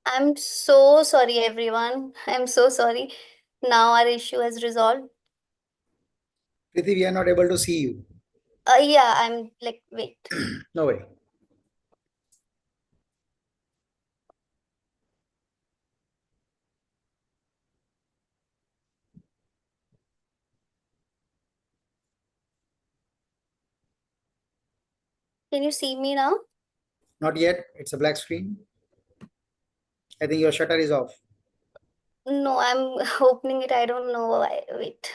I'm so sorry, everyone. I'm so sorry. Now our issue has resolved. Priti, we are not able to see you. Yeah, I'm like, wait. No way. Can you see me now? Not yet. It's a black screen. I think your shutter is off. No, I'm opening it. I don't know why. Wait,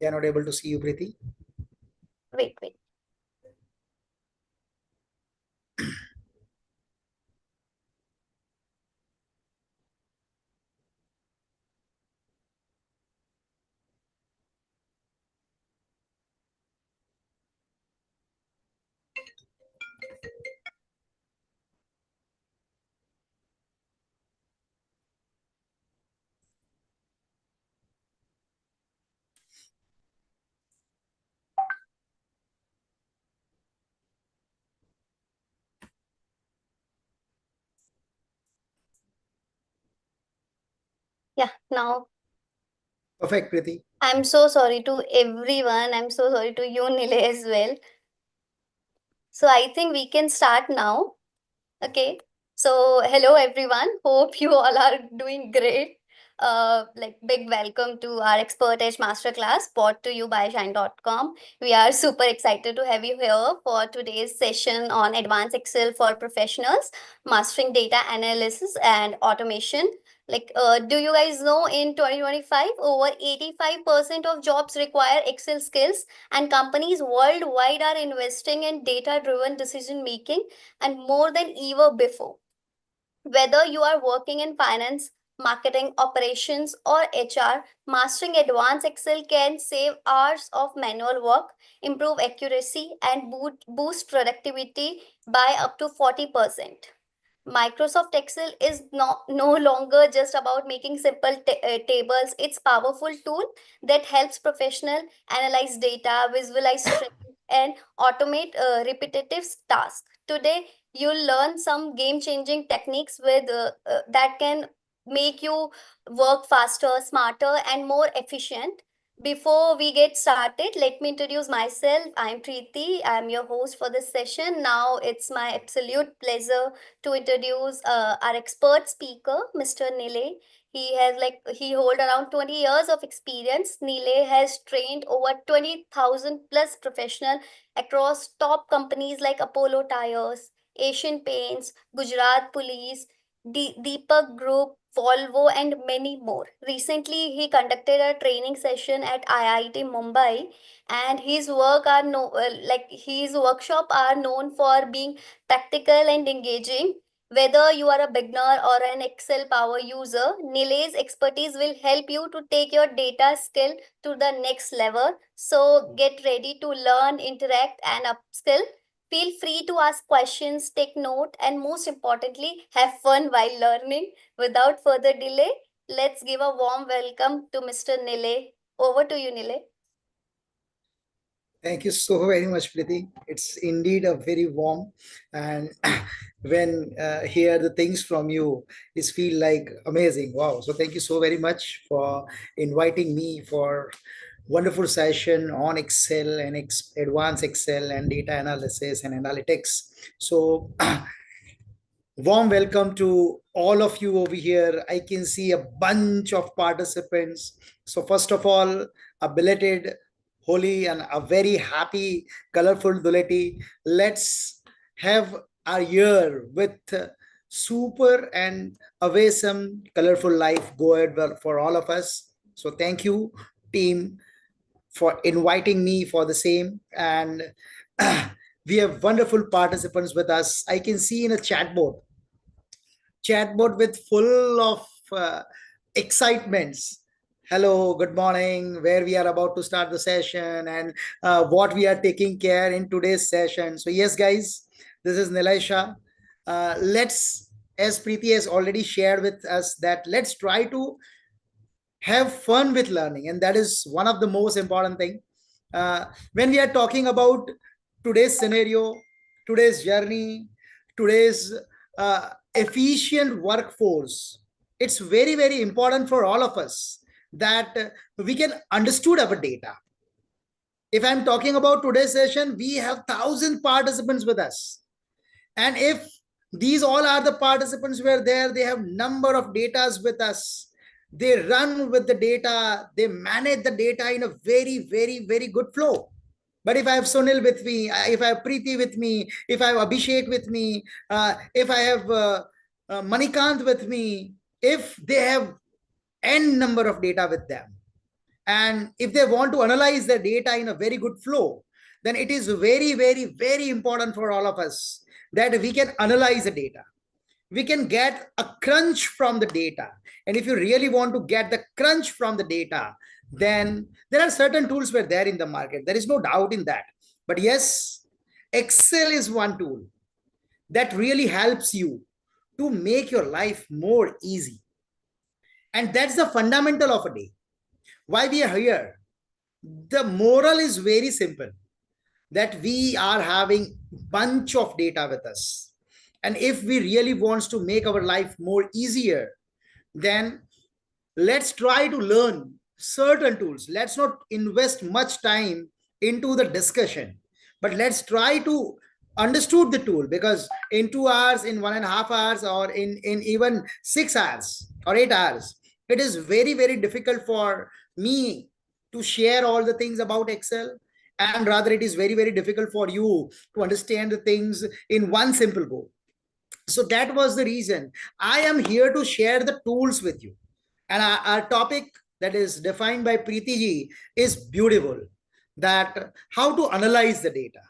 We are not able to see you, Priti. wait. Yeah, now Perfect, Priti. I'm so sorry to everyone. I'm so sorry to you, Nilay, as well. So I think we can start now. Okay. So, hello everyone. Hope you all are doing great. Like big welcome to our Expert Edge Masterclass brought to you by Shine.com. We are super excited to have you here for today's session on Advanced Excel for Professionals, Mastering Data Analysis and Automation. Do you guys know in 2025, over 85% of jobs require Excel skills, and companies worldwide are investing in data driven decision making and more than ever before. Whether you are working in finance, marketing, operations, or HR, mastering advanced Excel can save hours of manual work, improve accuracy, and boost productivity by up to 40%. Microsoft Excel is no longer just about making simple tables. It's powerful tool that helps professional analyze data, visualize trends, and automate repetitive tasks. Today, you'll learn some game-changing techniques that can make you work faster, smarter, and more efficient. Before we get started, let me introduce myself. I'm Preeti. I'm your host for this session. Now it's my absolute pleasure to introduce our expert speaker, Mr. Nilay. He hold around 20 years of experience. Nilay has trained over 20,000 plus professional across top companies like Apollo Tyres, Asian Paints, Gujarat Police, Deepak Group, Volvo, and many more. Recently, he conducted a training session at IIT Mumbai, and his workshop are known for being practical and engaging. Whether you are a beginner or an Excel power user, Nilay's expertise will help you to take your data skill to the next level. So get ready to learn, interact, and upskill. Feel free to ask questions, take note, and most importantly, have fun while learning. Without further delay, let's give a warm welcome to Mr. Nilay. Over to you, Nilay. Thank you so very much, Priti. It's indeed a very warm, and when hear the things from you, it feel like amazing. Wow! So thank you so very much for inviting me for wonderful session on Excel and advanced Excel and data analysis and analytics. So warm welcome to all of you over here. I can see a bunch of participants. So, first of all, a belated Holi and a very happy, colorful Duleti. Let's have our year with super and awesome, colorful life go ahead well for all of us. So, thank you, team, for inviting me for the same. And we have wonderful participants with us. I can see in a chatbot with full of excitements. Hello, good morning, where we are about to start the session and what we are taking care in today's session. So yes, guys, this is Nilay Shah. Let's, as Preeti has already shared with us, that let's try to have fun with learning, and that is one of the most important thing. When we are talking about today's scenario, today's journey, today's efficient workforce, it's very, very important for all of us that we can understood our data. If I'm talking about today's session, we have 1,000 participants with us. And if these all are the participants were there, they have number of datas with us. They run with the data, they manage the data in a very, very, very good flow. But if I have Sunil with me, if I have Preeti with me, if I have Abhishek with me, if I have Manikant with me, if they have n number of data with them, and if they want to analyze the data in a very good flow, then it is very, very, very important for all of us that we can analyze the data. We can get a crunch from the data. And if you really want to get the crunch from the data, then there are certain tools were there in the market. There is no doubt in that. But yes, Excel is one tool that really helps you to make your life more easy. And that's the fundamental of a day. Why we are here? The moral is very simple, that we are having bunch of data with us. And if we really wants to make our life more easier, then let's try to learn certain tools. Let's not invest much time into the discussion, but let's try to understood the tool, because in 2 hours, in 1.5 hours, or in even 6 hours or 8 hours, it is very, very difficult for me to share all the things about Excel. And rather, it is very, very difficult for you to understand the things in one simple go. So that was the reason I am here to share the tools with you. And our topic that is defined by Preeti ji is beautiful, that how to analyze the data,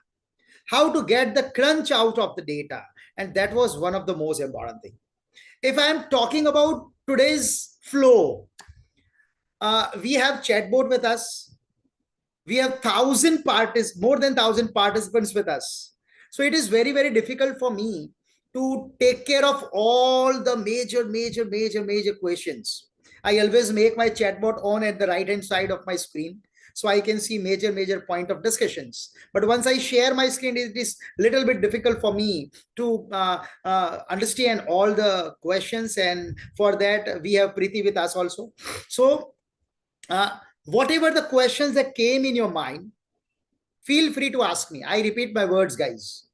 how to get the crunch out of the data. And that was one of the most important thing. If I'm talking about today's flow, we have chatbot with us. We have more than 1,000 participants with us. So it is very, very difficult for me to take care of all the major questions. I always make my chatbot on at the right hand side of my screen, so I can see major point of discussions. But once I share my screen, it is little bit difficult for me to understand all the questions. And for that, we have Preeti with us also. So whatever the questions that came in your mind, feel free to ask me. I repeat my words, guys.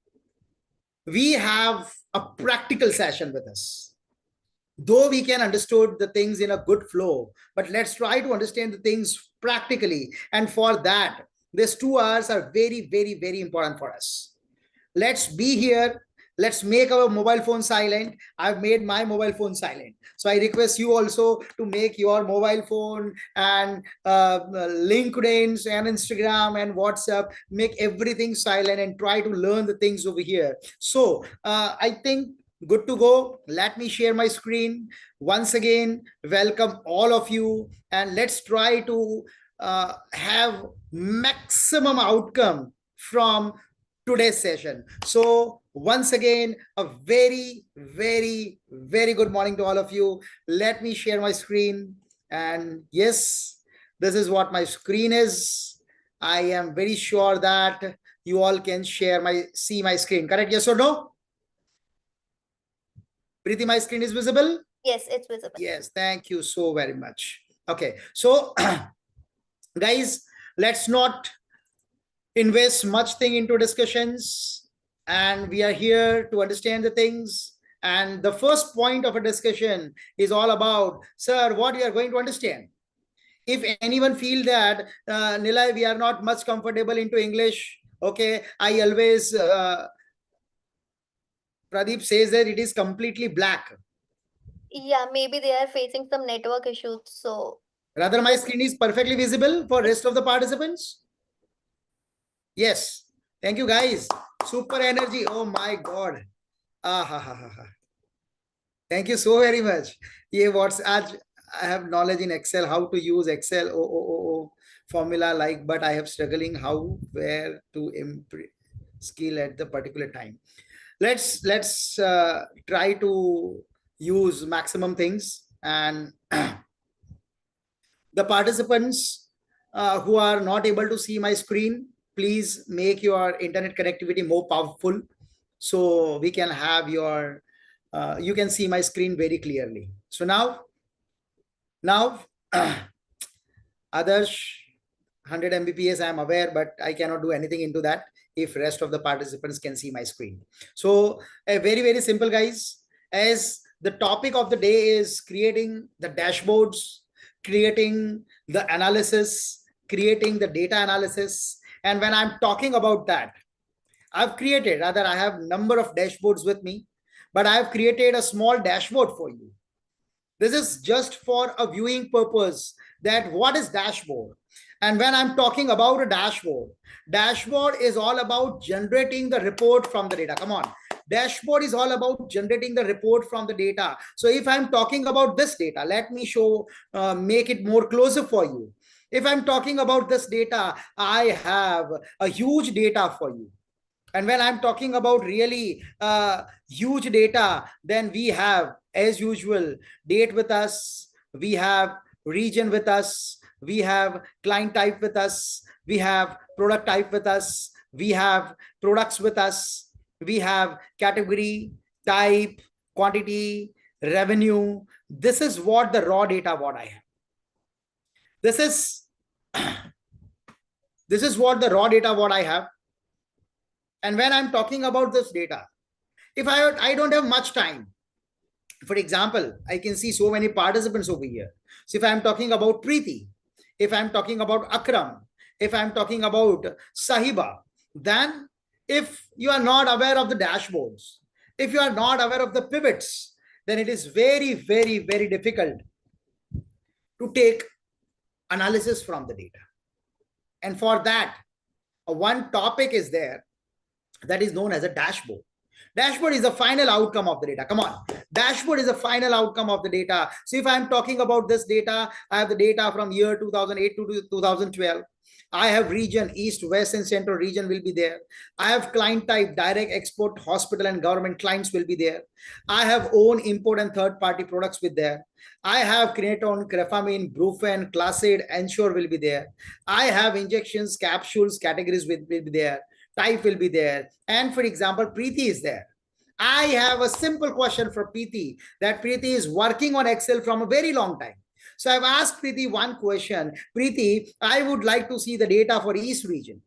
We have a practical session with us. Though we can understand the things in a good flow, but let's try to understand the things practically. And for that, these 2 hours are very, very, very important for us. Let's be here. Let's make our mobile phone silent. I've made my mobile phone silent. So I request you also to make your mobile phone and LinkedIn and Instagram and WhatsApp, make everything silent and try to learn the things over here. So I think good to go. Let me share my screen. Once again, welcome all of you. And let's try to have maximum outcome from today's session. So once again, a very, very, very good morning to all of you. Let me share my screen. And yes, this is what my screen is. I am very sure that you all can see my screen. Correct? Yes or no? Preeti, my screen is visible? Yes, it's visible. Yes, thank you so very much. Okay, so guys, let's not invest much thing into discussions, and we are here to understand the things. And the first point of a discussion is all about, sir, what we are going to understand. If anyone feel that Nilay, we are not much comfortable into English, okay, I always Pradeep says that it is completely black. Yeah, maybe they are facing some network issues. So Rather, my screen is perfectly visible for rest of the participants. Yes. Thank you, guys. Super energy. Oh my God. Ah, ha, ha, ha, ha. Thank you so very much. Yeah, I have knowledge in Excel, how to use Excel, formula like, but I have struggling how, where to improve skill at the particular time. Let's try to use maximum things. And the participants who are not able to see my screen, please make your internet connectivity more powerful so we can have your You can see my screen very clearly. So now Adarsh, 100 Mbps, I am aware, but I cannot do anything into that if rest of the participants can see my screen. So a very, very simple, guys. As the topic of the day is creating the dashboards, creating the analysis, creating the data analysis. And when I'm talking about that, I've created, rather I have number of dashboards with me, but I've created a small dashboard for you. This is just for a viewing purpose, that what is dashboard. And when I'm talking about a dashboard is all about generating the report from the data. Come on. Dashboard is all about generating the report from the data. So if I'm talking about this data, let me show, make it more closer for you. If I'm talking about this data, I have a huge data for you. And when I'm talking about really huge data, then we have, as usual, date with us, we have region with us, we have client type with us, we have product type with us, we have products with us, we have category, type, quantity, revenue. This is what the raw data what I have. This is what the raw data what I have. And when I'm talking about this data, if I don't have much time, for example, I can see so many participants over here. So if I'm talking about Preeti, if I'm talking about Akram, if I'm talking about Sahiba, then if you are not aware of the dashboards, if you are not aware of the pivots, then it is very, very, very difficult to take analysis from the data. And for that, one topic is there that is known as a dashboard. Dashboard is the final outcome of the data. Come on. Dashboard is the final outcome of the data. So if I'm talking about this data, I have the data from year 2008 to 2012. I have region, east, west, and central region will be there. I have client type, direct, export, hospital, and government clients will be there. I have own, import, and third-party products with there. I have Creatone, Crefamine, Brufen, Classade, Ensure will be there. I have injections, capsules, categories will be there. Type will be there. And for example, Preeti is there. I have a simple question for Preeti, that Preeti is working on Excel from a very long time. So I've asked Preeti one question. Preeti, I would like to see the data for East region.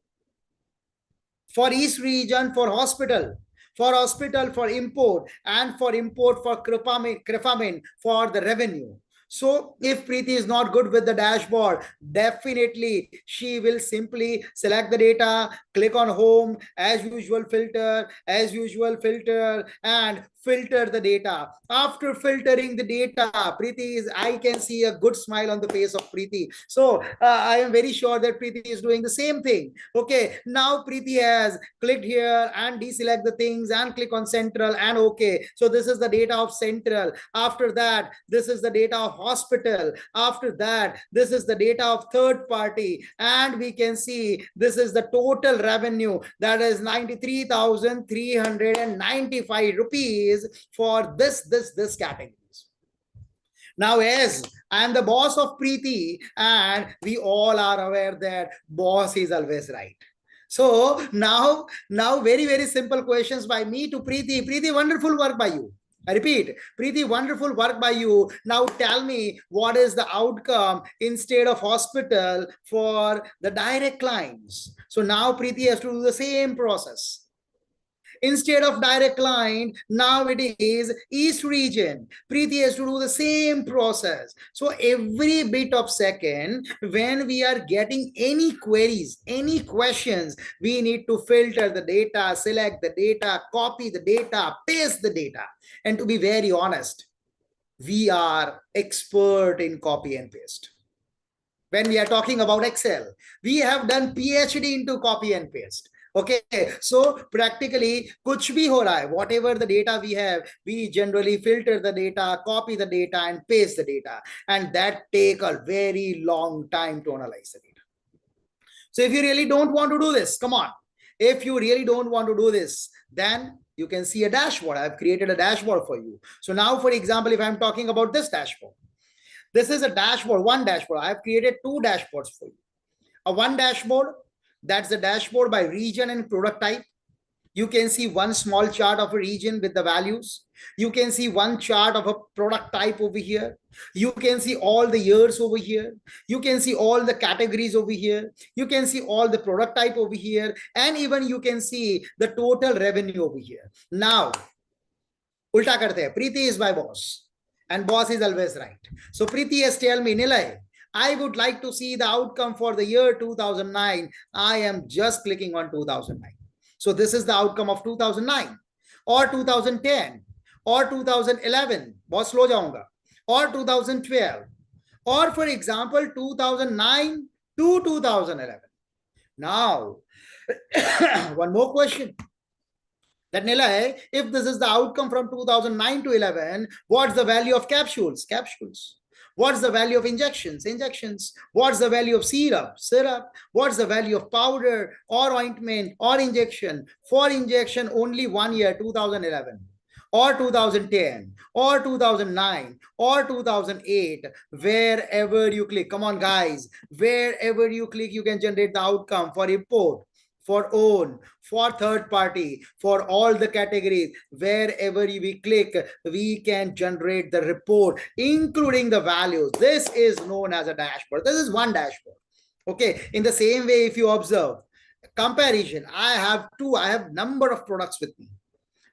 For East region, for hospital, for import, and for import for Crefamine for the revenue. So if Preeti is not good with the dashboard, definitely she will simply select the data, click on home, as usual filter, and filter the data. After filtering the data, Preeti is, I can see a good smile on the face of Preeti. So I am very sure that Preeti is doing the same thing. Okay, now Preeti has clicked here and deselect the things and click on central and okay. So this is the data of central. After that, this is the data of hospital. After that, this is the data of third party. And we can see this is the total revenue, that is 93,395 rupees for this categories. Now, as I am the boss of Preeti, and we all are aware that boss is always right. So now very, very simple questions by me to Preeti. Preeti, wonderful work by you. I repeat, Preeti, wonderful work by you. Now tell me, what is the outcome instead of hospital for the direct clients? So now Preeti has to do the same process. Instead of direct client, now it is East region. Preeti has to do the same process. So every bit of second, when we are getting any queries, any questions, we need to filter the data, select the data, copy the data, paste the data. And to be very honest, we are expert in copy and paste. When we are talking about Excel, we have done PhD into copy and paste. Okay, so practically kuch bhi ho raha hai, whatever the data we have, we generally filter the data, copy the data, and paste the data, and that take a very long time to analyze the data. So if you really don't want to do this, come on, if you really don't want to do this, then you can see a dashboard. I've created a dashboard for you. So now, for example, if I'm talking about this dashboard, this is a dashboard, one dashboard. I've created two dashboards for you. A one dashboard, that's the dashboard by region and product type. You can see one small chart of a region with the values. You can see one chart of a product type over here. You can see all the years over here. You can see all the categories over here. You can see all the product type over here. And even you can see the total revenue over here. Now, ulta karte hai. Preeti is my boss and boss is always right. So Preeti has told me, Nilay, I would like to see the outcome for the year 2009. I am just clicking on 2009. So this is the outcome of 2009 or 2010 or 2011. बहुत slow जाऊंगा. Or 2012 or for example 2009 to 2011. Now, one more question. That Nilay, if this is the outcome from 2009 to 11, what's the value of capsules? Capsules. What's the value of injections? Injections. What's the value of syrup? Syrup. What's the value of powder or ointment or injection? For injection, only 1 year, 2011 or 2010 or 2009 or 2008, wherever you click. Come on, guys. Wherever you click, you can generate the outcome for import, for own, for third party, for all the categories. Wherever we click, we can generate the report, including the values. This is known as a dashboard. This is one dashboard. Okay. In the same way, if you observe comparison, I have number of products with me.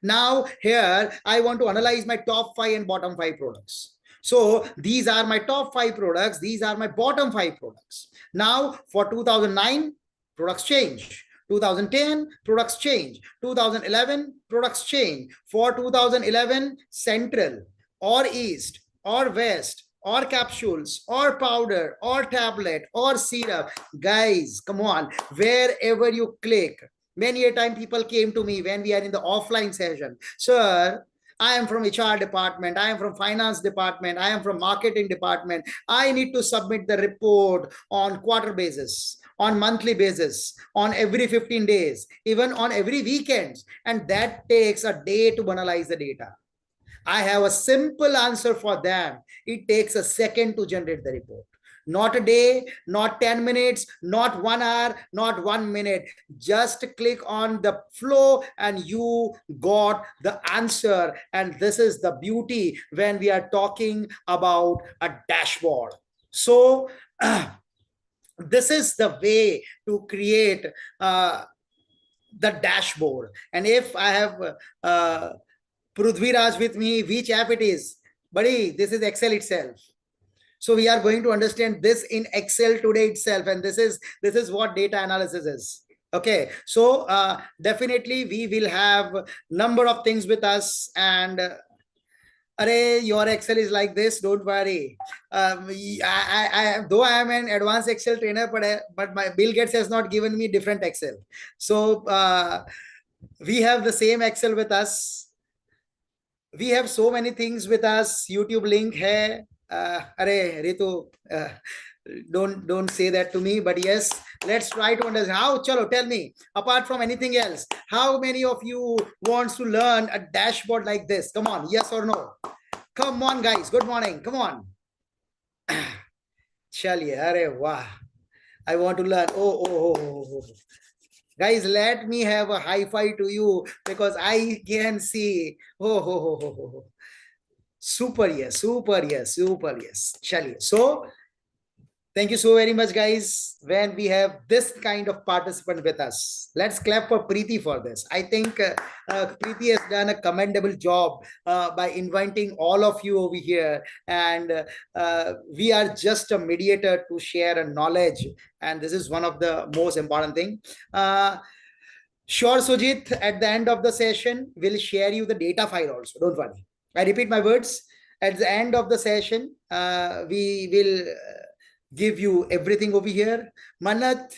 Now here, I want to analyze my top 5 and bottom 5 products. So these are my top 5 products. These are my bottom 5 products. Now for 2009, products change. 2010, products change. 2011, products change. For 2011, central or east or west or capsules or powder or tablet or syrup. Guys, come on, wherever you click. Many a time people came to me when we are in the offline session. Sir, I am from HR department. I am from finance department. I am from marketing department. I need to submit the report on quarter basis, on monthly basis, on every 15 days, even on every weekend. And that takes a day to analyze the data. I have a simple answer for them. It takes a second to generate the report. Not a day, not 10 minutes, not 1 hour, not 1 minute. Just click on the flow and you got the answer. And this is the beauty when we are talking about a dashboard. So this is the way to create the dashboard. And if I have Prudhviraj with me, which app it is? Buddy, this is Excel itself. So we are going to understand this in Excel today itself. And this is what data analysis is. Okay. So definitely we will have number of things with us. And your Excel is like this, don't worry. Though I am an advanced Excel trainer, but my Bill Gates has not given me different Excel. So we have the same Excel with us. We have so many things with us. YouTube link hai. Ritu, don't say that to me, but yes, let's try to understand how. Chalo, tell me, apart from anything else, how many of you wants to learn a dashboard like this? Come on, yes or no? Come on, guys. Good morning. Come on. Chaliye, arey wah. I want to learn. Oh. Guys, let me have a high five to you because I can see. Oh. Super yes. Chaliye. So thank you so very much, guys. When we have this kind of participant with us, let's clap for Preeti for this. I think Preeti has done a commendable job by inviting all of you over here. And we are just a mediator to share a knowledge. And this is one of the most important thing. Sure, Sujit, at the end of the session, we'll share you the data file also. Don't worry. I repeat my words. At the end of the session, we will give you everything over here. Manat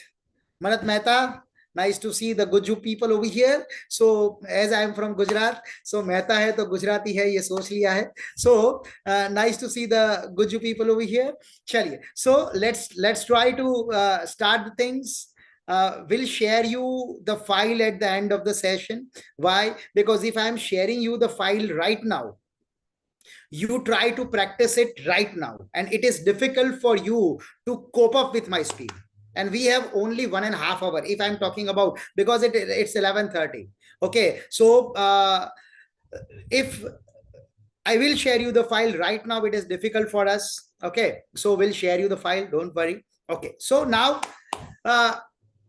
Mehta, nice to see the Guju people over here. So as I am from Gujarat, so Mehta hai to Gujarati hai, ye soch liya hai. So nice to see the Guju people over here. Chaliye. So let's try to start the things. We'll share you the file at the end of the session. Why? Because if I'm sharing you the file right now, you try to practice it right now, and it is difficult for you to cope up with my speed. and we have only 1.5 hours if I'm talking about, because it's 11:30. Okay, so if I will share you the file right now, it is difficult for us. Okay, so we'll share you the file, don't worry. Okay, so now uh,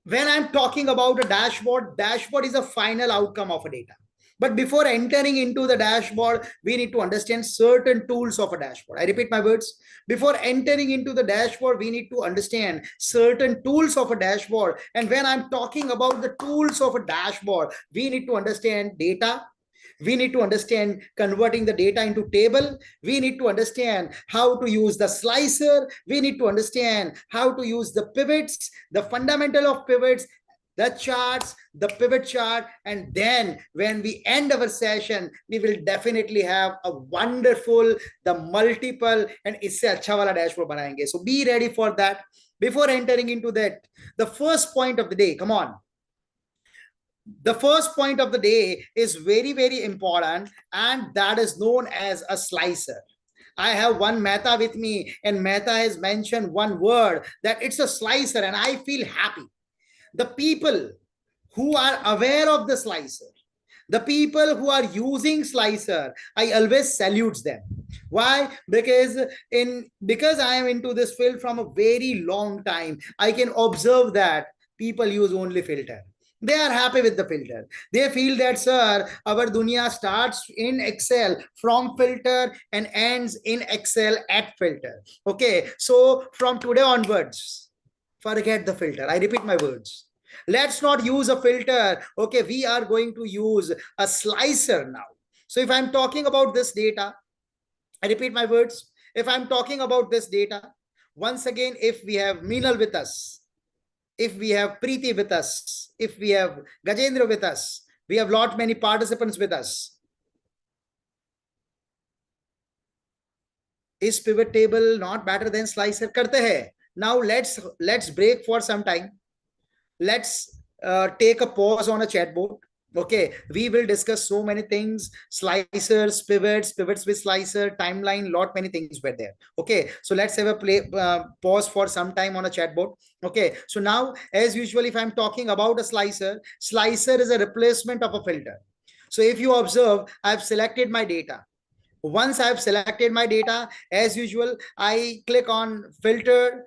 when I'm talking about a dashboard is a final outcome of a data. But before entering into the dashboard, we need to understand certain tools of a dashboard. I repeat my words. Before entering into the dashboard, we need to understand certain tools of a dashboard. And when I'm talking about the tools of a dashboard, we need to understand data. We need to understand converting the data into table. We need to understand how to use the slicer. We need to understand how to use the pivots, the fundamental of pivots, the charts, the pivot chart. And then when we end our session, we will definitely have a wonderful, the multiple, and isse acha wala dashboard banayenge. So be ready for that. Before entering into that, the first point of the day, come on, the first point of the day is very, very important, and that is known as a slicer. I have one Mehta with me, and Mehta has mentioned one word that it's a slicer, and I feel happy. The people who are aware of the slicer, the people who are using slicer, I always salute them. Why? Because I am into this field from a very long time, I can observe that people use only filter. They are happy with the filter. They feel that, sir, our dunya starts in Excel from filter and ends in Excel at filter. Okay, so from today onwards, forget the filter. I repeat my words. Let's not use a filter. Okay, we are going to use a slicer now. So if I'm talking about this data, I repeat my words. If I'm talking about this data, once again, if we have Meenal with us, if we have Preeti with us, if we have Gajendra with us, we have lot many participants with us. Is pivot table not better than slicer? Karte hai. Now let's break for some time. Let's take a pause on a chat board. Okay, we will discuss so many things: slicers, pivots with slicer, timeline, lot many things were there. Okay, so let's have a pause for some time on a chat board. Okay, so now as usual, if I'm talking about a slicer is a replacement of a filter. So if you observe, I've selected my data. Once I've selected my data, as usual, I click on filter,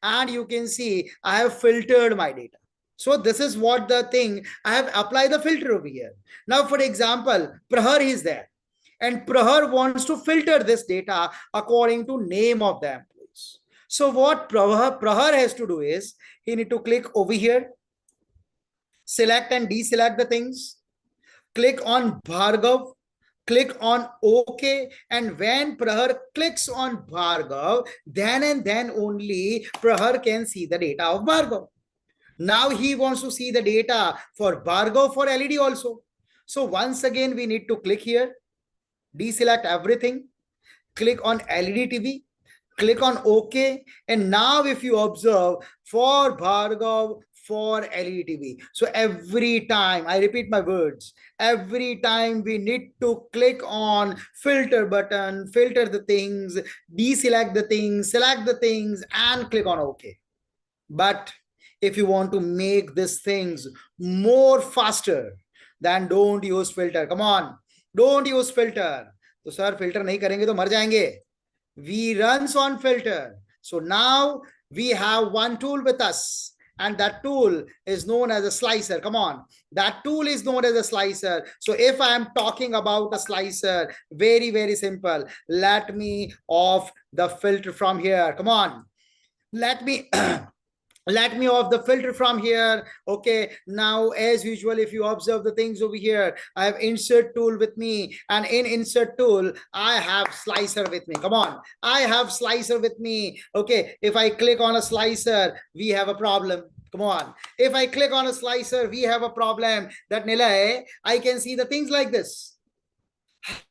and you can see I have filtered my data. So this is what the thing, I have applied the filter over here. Now, for example, Prahar is there, and Prahar wants to filter this data according to name of the employees. So what Prahar has to do is, he need to click over here, select and deselect the things, click on Bhargav, click on OK, and when Prahar clicks on Bhargav, then and then only Prahar can see the data of Bhargav. Now he wants to see the data for Bhargav for LED also. So once again, we need to click here, deselect everything, click on LED TV, click on OK. And now if you observe, for Bhargav, for LED TV. So every time, I repeat my words, every time we need to click on filter button, filter the things, deselect the things, select the things, and click on OK. But if you want to make these things more faster, then don't use filter. Come on, don't use filter. तो sir filter नहीं करेंगे तो मर जाएंगे. We runs on filter. So now we have one tool with us, and that tool is known as a slicer. Come on, that tool is known as a slicer. So if I am talking about a slicer, very, very simple. Let me off the filter from here. Come on, let me let me off the filter from here. Okay, now as usual, if you observe the things over here, I have insert tool with me, and in insert tool I have slicer with me. Come on, I have slicer with me. Okay, if I click on a slicer, we have a problem. Come on, if I click on a slicer, we have a problem. That Nilay, I can see the things like this.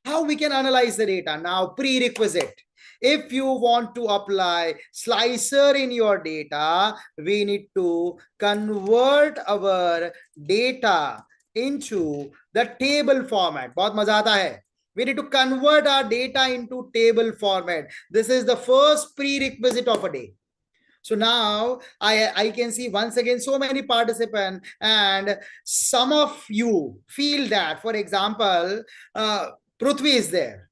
How we can analyze the data? Now, prerequisite: if you want to apply slicer in your data, we need to convert our data into the table format. बहुत मजा आता है. We need to convert our data into table format. This is the first prerequisite of a day. So now I can see once again so many participants, and some of you feel that, for example, Prithvi is there,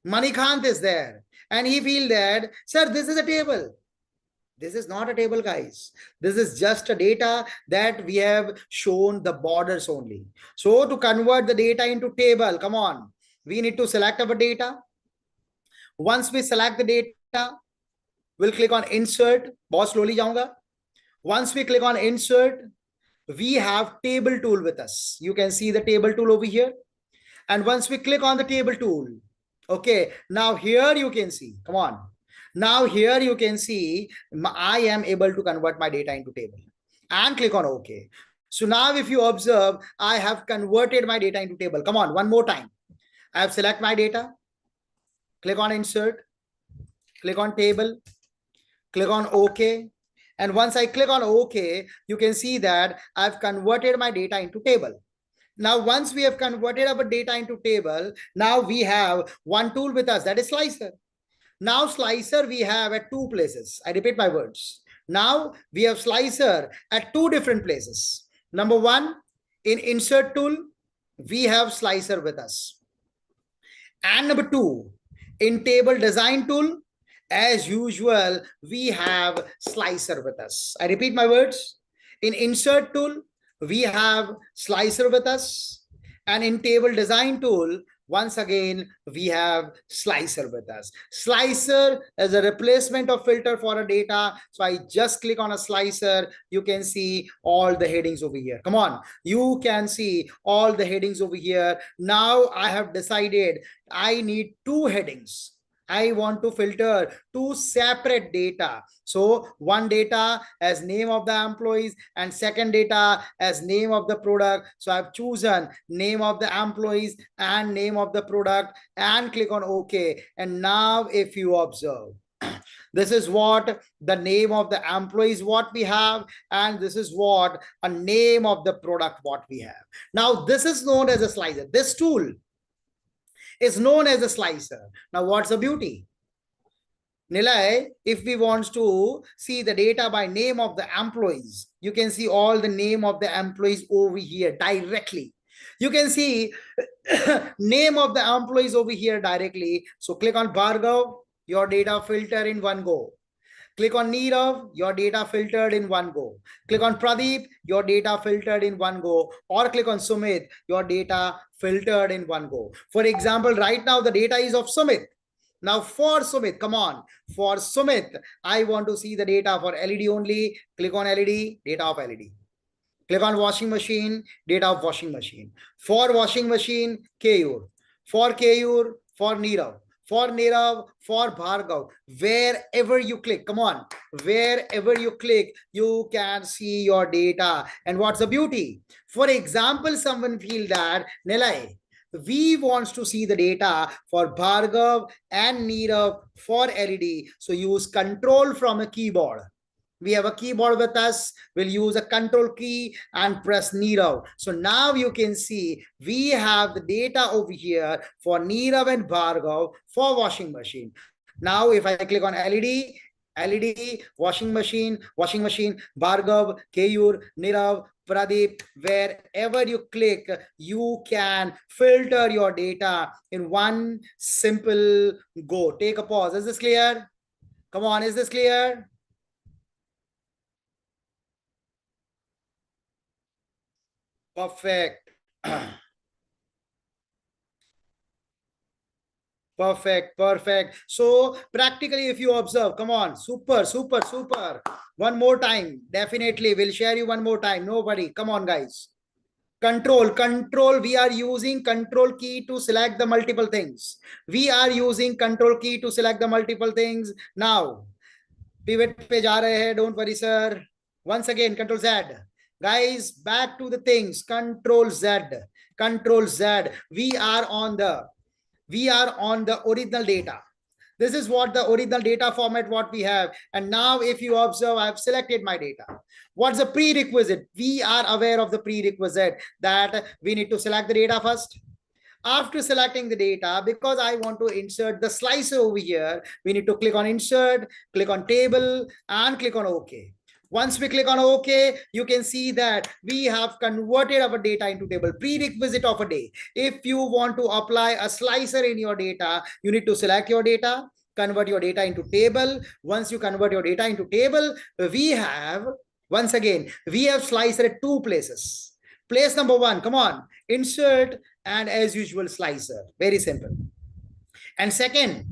Manikant is there, and he feel that, sir, this is a table. This is not a table, guys. This is just a data that we have shown the borders only. So to convert the data into table, come on, we need to select our data. Once we select the data, we'll click on insert. बहुत slowly जाऊंगा. Once we click on insert, we have table tool with us. You can see the table tool over here. And once we click on the table tool, okay, now here you can see, come on. Now here you can see I am able to convert my data into table and click on OK. So now if you observe, I have converted my data into table. Come on, one more time. I have select my data, click on insert, click on table, click on OK. And once I click on OK, you can see that I've converted my data into table. Now, once we have converted our data into table, now we have one tool with us, that is slicer. Now slicer we have at two places. I repeat my words. Now we have slicer at two different places. Number one, in insert tool, we have slicer with us. And number two, in table design tool, as usual, we have slicer with us. I repeat my words. In insert tool, we have slicer with us. And in table design tool, once again, we have slicer with us. Slicer is a replacement of filter for a data. So I just click on a slicer. You can see all the headings over here. Come on. You can see all the headings over here. Now I have decided I need two headings. I want to filter two separate data. So one data as name of the employees and second data as name of the product. So I've chosen name of the employees and name of the product and click on OK. And now if you observe, this is what the name of the employees what we have, and this is what a name of the product what we have. Now this is known as a slicer. This tool is known as a slicer. Now, what's the beauty? Nilay, if we want to see the data by name of the employees, you can see all the name of the employees over here directly. You can see name of the employees over here directly. So click on Bhargav, your data filter in one go. Click on Nirav, your data filtered in one go. Click on Pradeep, your data filtered in one go. Or click on Sumit, your data filtered in one go. For example, right now the data is of Sumit. Now for Sumit, come on. For Sumit, I want to see the data for LED only. Click on LED, data of LED. Click on washing machine, data of washing machine. For washing machine, Keyur. For Keyur, for Nirav. For Nirav, for Bhargav, wherever you click, come on, wherever you click, you can see your data. And what's the beauty? For example, someone feel that, Nilay, we wants to see the data for Bhargav and Nirav for LED. So use control from a keyboard. We have a keyboard with us. We'll use a control key and press Nirav. So now you can see we have the data over here for Nirav and Bhargav for washing machine. Now if I click on LED, washing machine, Bhargav, Keyur, Nirav, Pradeep, wherever you click, you can filter your data in one simple go. Take a pause. Is this clear? Come on, is this clear? Perfect. Perfect. So practically, if you observe, come on, super. One more time, definitely we'll share you one more time. Nobody, come on, guys. Control, we are using control key to select the multiple things. We are using control key to select the multiple things. Now, pivot pe ja rahe hai, don't worry, sir. Once again, control Z. Guys, back to the things. Control Z. We are on the original data. This is what the original data format what we have. And now if you observe, I've selected my data. What's the prerequisite? We are aware of the prerequisite that we need to select the data first. After selecting the data, because I want to insert the slicer over here, we need to click on insert, click on table, and click on OK. Once we click on OK, you can see that we have converted our data into table. Prerequisite of a day. If you want to apply a slicer in your data, you need to select your data, convert your data into table. Once you convert your data into table, we have, once again, we have slicer at two places. Place number one, come on, insert, and as usual, slicer. Very simple. And second,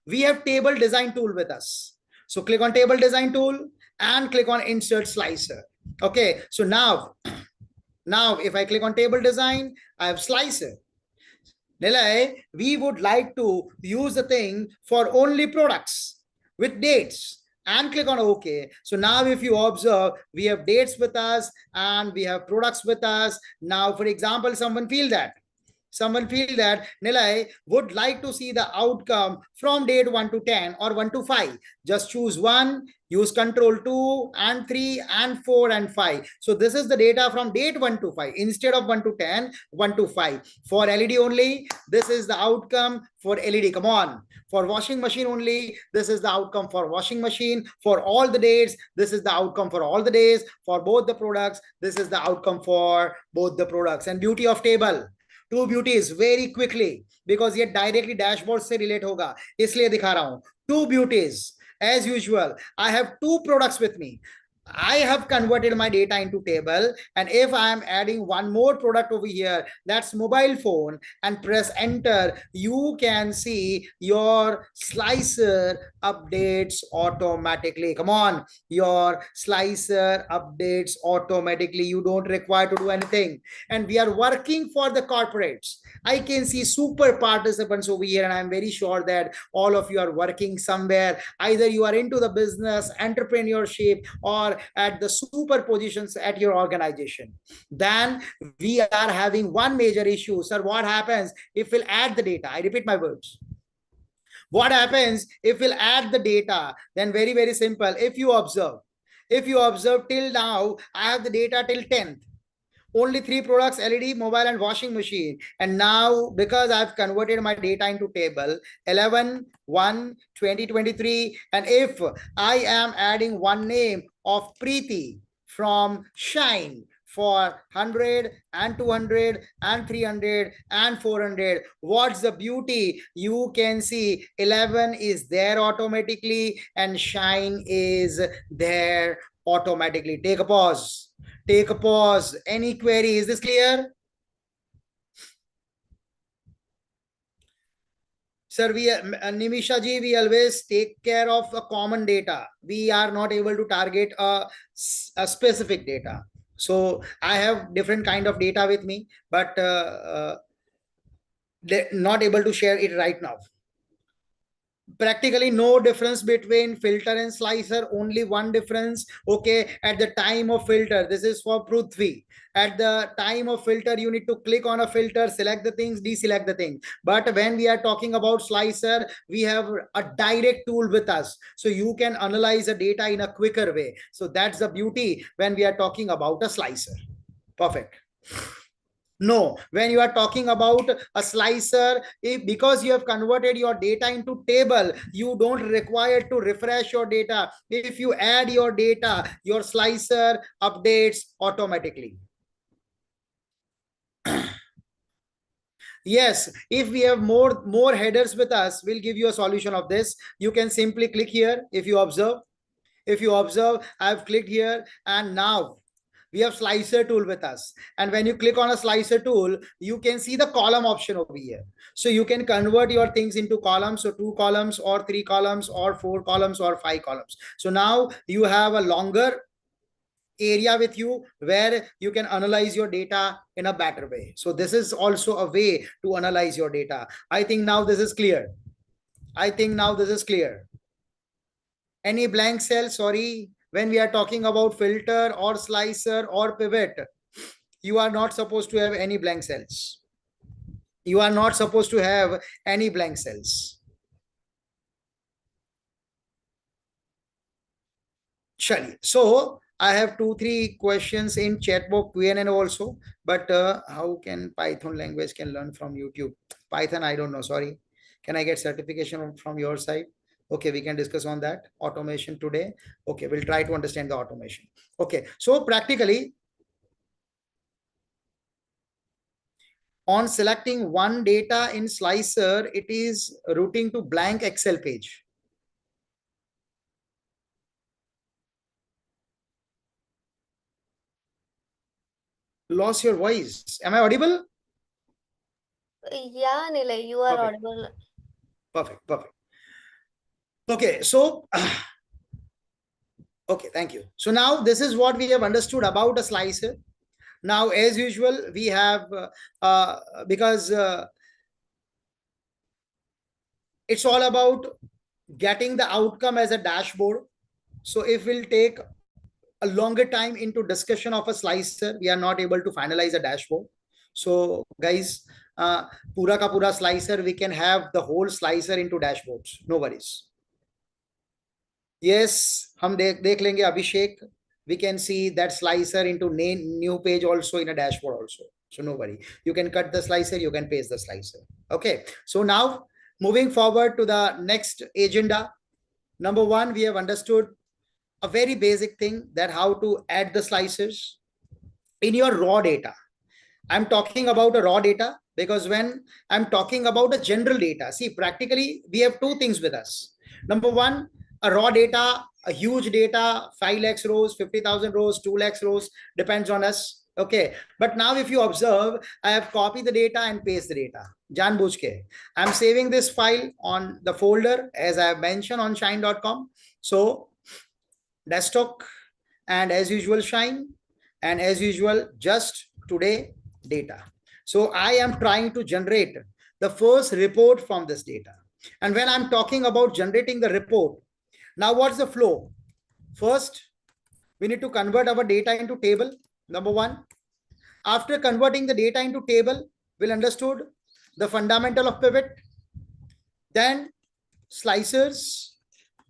we have table design tool with us. So click on table design tool and click on insert slicer. Okay, so now if I click on table design, I have slicer. Nilay, we would like to use the thing for only products with dates and click on OK. So now if you observe, we have dates with us and we have products with us. Now, for example, someone feel that Nilay would like to see the outcome from date 1 to 10 or 1 to 5. Just choose one, use control 2 and 3 and 4 and 5. So this is the data from date 1 to 5. Instead of 1 to 10, 1 to 5. For LED only, this is the outcome for LED. Come on. For washing machine only, this is the outcome for washing machine. For all the dates, this is the outcome for all the days. For both the products, this is the outcome for both the products. And beauty of table. Two beauties very quickly because ये directly dashboard से relate होगा इसलिए दिखा रहा हूं two beauties as usual. I have two products with me. I have converted my data into table, and if I am adding one more product over here, that's mobile phone, and press enter, you can see your slicer updates automatically. Come on, your slicer updates automatically. You don't require to do anything. And we are working for the corporates. I can see super participants over here, and I'm very sure that all of you are working somewhere. Either you are into the business, entrepreneurship, or at the super positions at your organization. Then we are having one major issue. Sir, what happens if we'll add the data? I repeat my words. What happens if we'll add the data? Then very, very simple. If you observe till now, I have the data till 10th. Only 3 products, LED, mobile, and washing machine. And now, because I've converted my data into table, 11/1/2023, and if I am adding one name of Preeti from Shine for 100 and 200 and 300 and 400, what's the beauty? You can see 11 is there automatically and Shine is there automatically. Take a pause. Take a pause. Any query? Is this clear? Sir, Nimisha ji, we always take care of a common data. We are not able to target a specific data. So I have different kind of data with me, but not able to share it right now. Practically no difference between filter and slicer, only one difference. Okay, at the time of filter, this is for Prithvi. At the time of filter, you need to click on a filter, select the things, deselect the thing. But when we are talking about slicer, we have a direct tool with us, so you can analyze the data in a quicker way. So that's the beauty when we are talking about a slicer. Perfect. No, when you are talking about a slicer, because you have converted your data into table, you don't require to refresh your data. If you add your data, your slicer updates automatically. Yes, if we have more headers with us, we'll give you a solution of this. You can simply click here. If you observe, I've clicked here, and now we have slicer tool with us. And when you click on a slicer tool, you can see the column option over here. So you can convert your things into columns. So 2 columns or 3 columns or 4 columns or 5 columns. So now you have a longer area with you where you can analyze your data in a better way. So this is also a way to analyze your data. I think now this is clear. Any blank cell? Sorry. When we are talking about filter or slicer or pivot, you are not supposed to have any blank cells. So I have 2-3 questions in chat box Q&A also, but how can Python language can learn from YouTube? Python, I don't know. Sorry. Can I get certification from your side? Okay, we can discuss on that automation today. Okay, we'll try to understand the automation. Okay, so practically on selecting one data in slicer, it is routing to blank Excel page. Lost your voice. Am I audible? Yeah, Nilay, you are Perfect. audible. Perfect. Perfect. Okay, so okay, thank you. So now this is what we have understood about a slicer. Now, as usual, we have because it's all about getting the outcome as a dashboard. So if we'll take a longer time into discussion of a slicer, we are not able to finalize a dashboard. So guys, pura ka pura slicer, we can have the whole slicer into dashboards. No worries. Yes, हम देख लेंगे Abhishek. We can see that slicer into new page also in a dashboard also. So no worry. You can cut the slicer, you can paste the slicer. Okay. So now moving forward to the next agenda. Number one, we have understood a very basic thing that how to add the slicers in your raw data. I'm talking about a raw data because when I'm talking about a general data, see, practically we have two things with us. Number one, a raw data, a huge data, 5 lakhs rows, 50,000 rows, 2 lakhs rows, depends on us. Okay. But now if you observe, I have copied the data and paste the data. Jan Bujke. I'm saving this file on the folder as I have mentioned on Shine.com. So desktop and as usual Shine and as usual just today data. So I am trying to generate the first report from this data. And when I'm talking about generating the report, now what's the flow? First, we need to convert our data into table. Number one, after converting the data into table, we'll understood the fundamental of pivot, then slicers,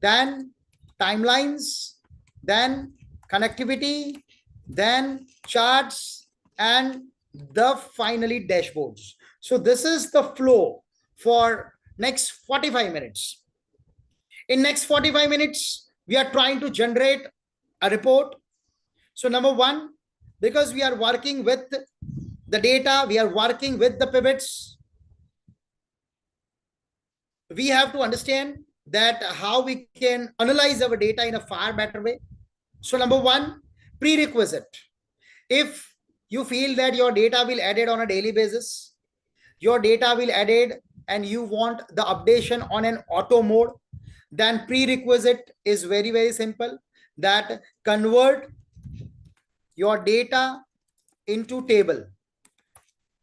then timelines, then connectivity, then charts, and the finally dashboards. So this is the flow for next 45 minutes. In next 45 minutes, we are trying to generate a report. So number one, because we are working with the data, we are working with the pivots, we have to understand that how we can analyze our data in a far better way. So number one, prerequisite. If you feel that your data will added on a daily basis, your data will added and you want the updation on an auto mode, then prerequisite is very, very simple, that convert your data into table.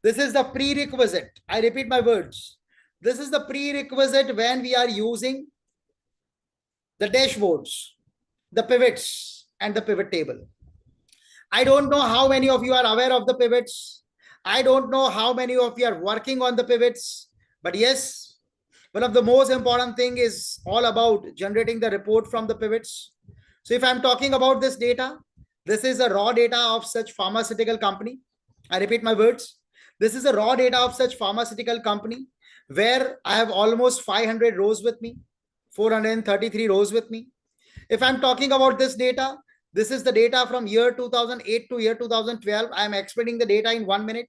This is the prerequisite. I repeat my words. This is the prerequisite when we are using the dashboards, the pivots, and the pivot table. I don't know how many of you are aware of the pivots. I don't know how many of you are working on the pivots, but yes, one of the most important thing is all about generating the report from the pivots. So if I'm talking about this data, this is a raw data of such pharmaceutical company. I repeat my words. This is a raw data of such pharmaceutical company where I have almost 500 rows with me, 433 rows with me. If I'm talking about this data, this is the data from year 2008 to year 2012. I am explaining the data in 1 minute.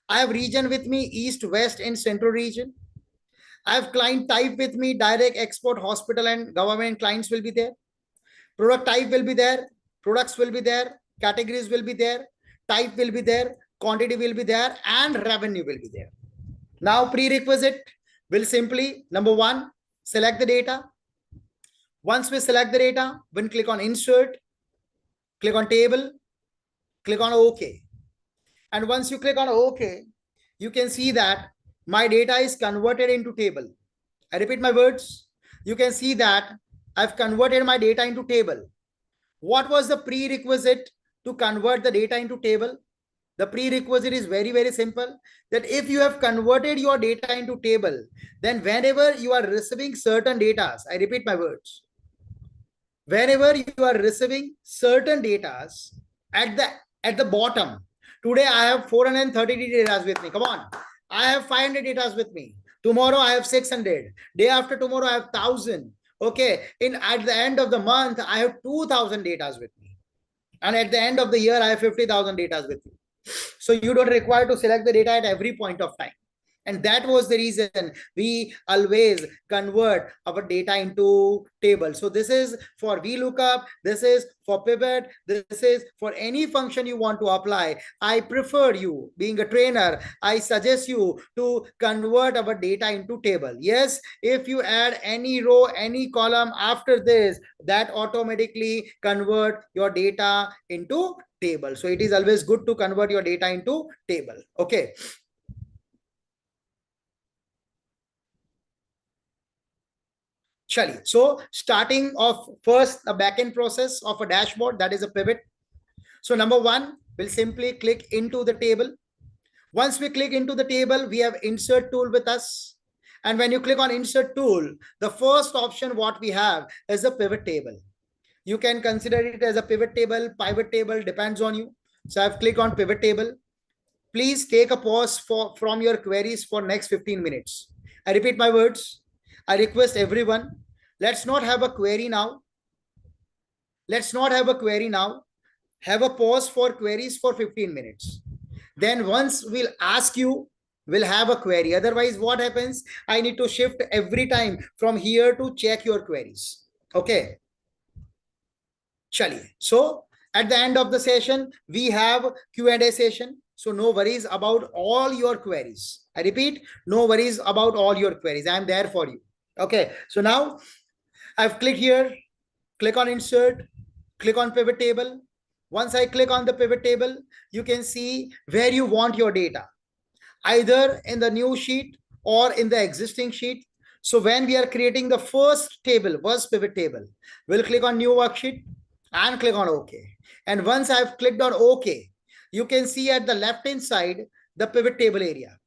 I have region with me, East, West, and Central region. I have client type with me, direct, export, hospital, and government clients will be there. Product type will be there. Products will be there. Categories will be there. Type will be there. Quantity will be there. And revenue will be there. Now, prerequisite will simply, number one, select the data. Once we select the data, we'll click on insert, click on table, click on OK. And once you click on OK, you can see that my data is converted into table. I repeat my words. You can see that I've converted my data into table. What was the prerequisite to convert the data into table? The prerequisite is very, very simple, that if you have converted your data into table, then whenever you are receiving certain data, I repeat my words, whenever you are receiving certain data at the bottom. Today I have 430 data with me. Come on. I have 500 data with me. Tomorrow I have 600. Day after tomorrow I have 1000. Okay. At the end of the month, I have 2000 data with me. And at the end of the year, I have 50,000 data with me. So you don't require to select the data at every point of time. And that was the reason we always convert our data into tables. So this is for VLOOKUP, this is for pivot, this is for any function you want to apply. I prefer you, being a trainer, I suggest you to convert our data into table. Yes, if you add any row, any column after this, that automatically convert your data into table. So it is always good to convert your data into table. Okay. Chali. So starting off first, the backend process of a dashboard, that is a pivot. So number one, we'll simply click into the table. Once we click into the table, we have insert tool with us. And when you click on insert tool, the first option what we have is a pivot table. You can consider it as a pivot table, pivot table, depends on you. So I've clicked on pivot table. Please take a pause from your queries for next 15 minutes. I repeat my words. I request everyone, let's not have a query now. Let's not have a query now. Have a pause for queries for 15 minutes. Then once we'll ask you, we'll have a query. Otherwise, what happens? I need to shift every time from here to check your queries. Okay. Chaliye. So at the end of the session, we have Q&A session. So no worries about all your queries. I repeat, no worries about all your queries. I am there for you. Okay. So now I've clicked here, click on insert, click on pivot table. Once I click on the pivot table, you can see where you want your data, either in the new sheet or in the existing sheet. So when we are creating the first table, first pivot table, we'll click on new worksheet and click on OK. And once I've clicked on OK, you can see at the left hand side, the pivot table area.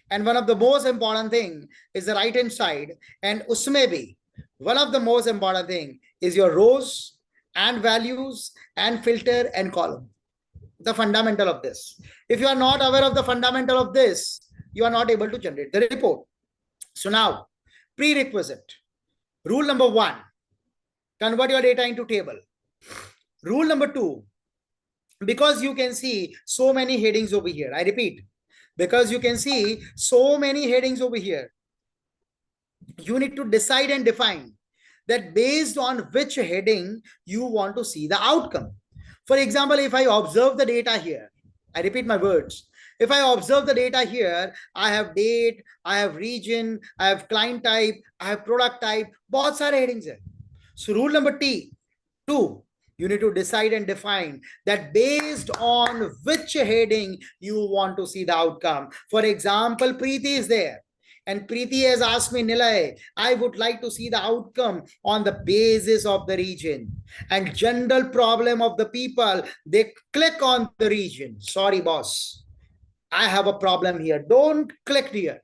And one of the most important thing is the right hand side. And usme bhi, one of the most important thing is your rows and values and filter and column. The fundamental of this. If you are not aware of the fundamental of this, you are not able to generate the report. So now, prerequisite. Rule number one, convert your data into table. Rule number two, because you can see so many headings over here. I repeat, because you can see so many headings over here, you need to decide and define that based on which heading you want to see the outcome. For example, if I observe the data here, I repeat my words. If I observe the data here, I have date, I have region, I have client type, I have product type, बहुत सारे headings है. So rule number two, you need to decide and define that based on which heading you want to see the outcome. For example, Preeti is there. And Preeti has asked me, Nilay, I would like to see the outcome on the basis of the region. And general problem of the people, they click on the region. Sorry, boss. I have a problem here. Don't click here.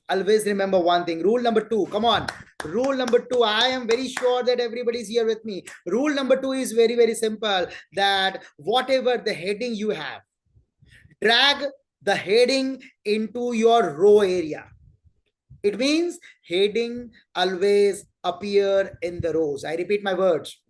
Always remember one thing. Rule number two. Come on. Rule number two. I am very sure that everybody's here with me. Rule number two is very, very simple. That whatever the heading you have, drag the heading into your row area. It means heading always appear in the rows. I repeat my words.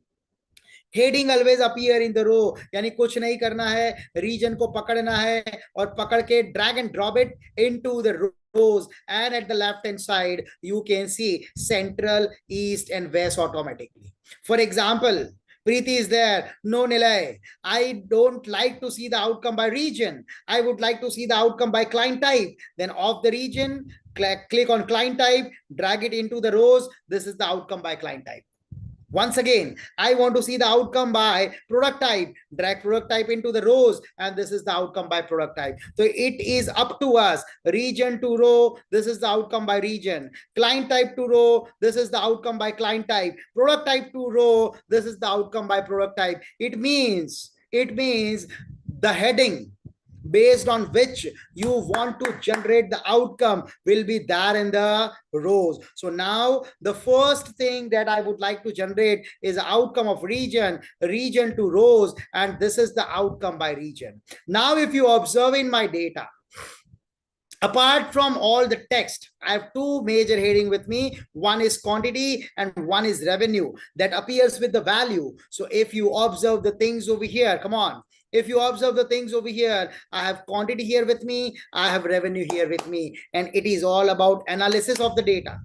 Heading always appear in the row. यानी कुछ नहीं करना है, region को पकड़ना है और पकड़ के drag and drop it into the rows, and at the left hand side you can see central, east and west automatically. For example, Preeti is there. No, Nilay, I don't like to see the outcome by region. I would like to see the outcome by client type. Then of the region, click on client type, drag it into the rows. This is the outcome by client type. Once again, I want to see the outcome by product type, drag product type into the rows, and this is the outcome by product type. So it is up to us. Region to row, this is the outcome by region. Client type to row, this is the outcome by client type. Product type to row, this is the outcome by product type. It means the heading based on which you want to generate the outcome will be there in the rows. So now the first thing that I would like to generate is outcome of region to rows, and this is the outcome by region. Now if you observe in my data, apart from all the text, I have two major heading with me. One is quantity and one is revenue that appears with the value. So if you observe the things over here, come on. If you observe the things over here, I have quantity here with me, I have revenue here with me, and it is all about analysis of the data.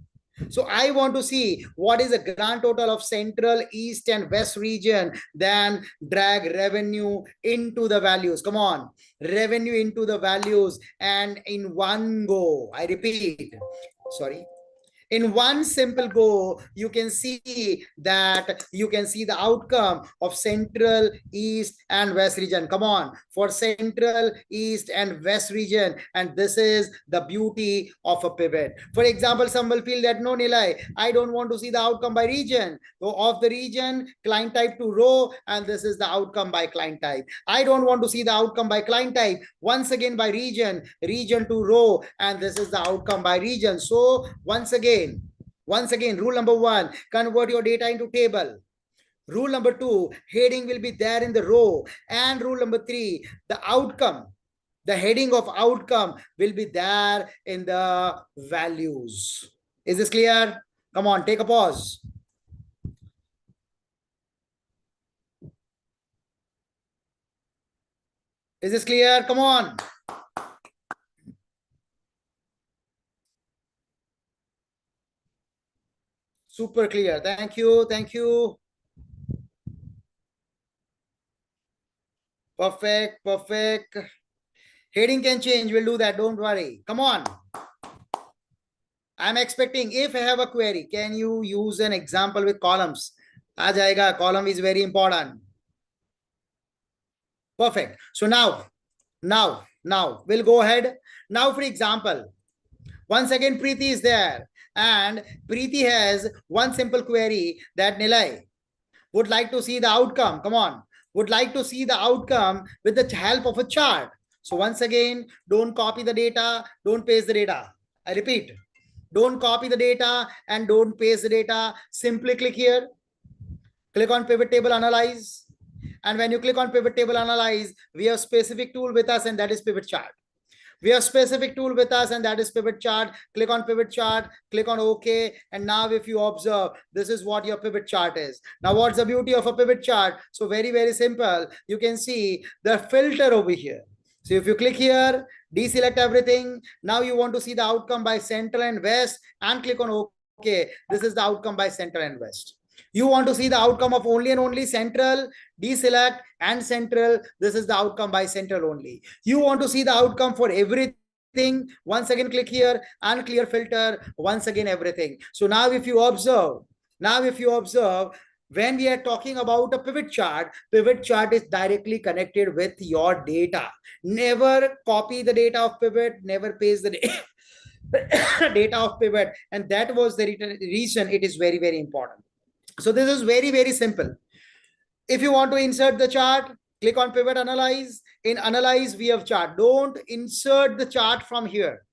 So I want to see what is the grand total of central, east, and west region, then drag revenue into the values. Come on, revenue into the values, and in one go, I repeat, sorry, in one simple go, you can see that you can see the outcome of central, east, and west region. Come on, for central, east, and west region, and this is the beauty of a pivot. For example, some will feel that no, Nilay, I don't want to see the outcome by region. So of the region, client type to row, and this is the outcome by client type. I don't want to see the outcome by client type. Once again by region to row, and this is the outcome by region. So once again, rule number one, convert your data into table. Rule number two, heading will be there in the row. And rule number three, the outcome, the heading of outcome will be there in the values. Is this clear? Come on, take a pause. Is this clear? Come on. Super clear. Thank you. Thank you. Perfect. Perfect. Heading can change. We'll do that. Don't worry. Come on. I'm expecting, if I have a query, can you use an example with columns? Aa jayega. Column is very important. Perfect. So now we'll go ahead. Now, for example, once again, Preeti is there, and Preeti has one simple query that Nilay would like to see the outcome. Come on, would like to see the outcome with the help of a chart. So once again, don't copy the data, don't paste the data. I repeat, don't copy the data and don't paste the data. Simply click here, click on pivot table analyze. And when you click on pivot table analyze, we have specific tool with us, and that is pivot chart. We have specific tool with us, and that is pivot chart. Click on pivot chart, click on OK. And now if you observe, this is what your pivot chart is. Now, what's the beauty of a pivot chart? So very, very simple. You can see the filter over here. So if you click here, deselect everything. Now you want to see the outcome by central and west, and click on OK. This is the outcome by central and west. You want to see the outcome of only and only central, deselect, and central. This is the outcome by central only. You want to see the outcome for everything. Once again, click here and clear filter. Once again, everything. So now if you observe, when we are talking about a pivot chart is directly connected with your data. Never copy the data of pivot, never paste the data of pivot. And that was the reason it is very, very important. So this is very, very simple. If you want to insert the chart, click on pivot analyze. In analyze, we have chart. Don't insert the chart from here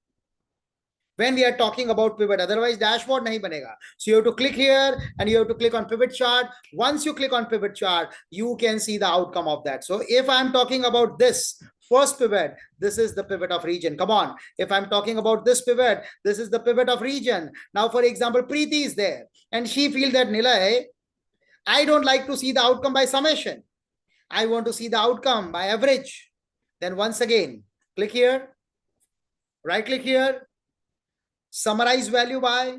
when we are talking about pivot. Otherwise, dashboard nahi banega. So you have to click here and you have to click on pivot chart. Once you click on pivot chart, you can see the outcome of that. So if I'm talking about this first pivot, this is the pivot of region. Come on. If I'm talking about this pivot, this is the pivot of region. Now, for example, Preeti is there and she feels that Nilay, I don't like to see the outcome by summation. I want to see the outcome by average. Then once again, click here, right click here, summarize value by,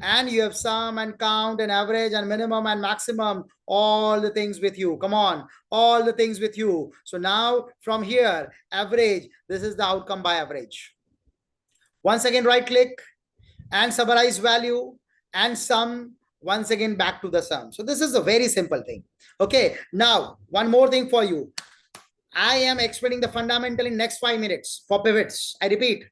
and you have sum and count and average and minimum and maximum, all the things with you. Come on, all the things with you. So now from here, average, this is the outcome by average. Once again, right click and summarize value and sum. Once again, back to the sum. So this is a very simple thing. Okay, now one more thing for you. I am explaining the fundamental in next 5 minutes for pivots. I repeat,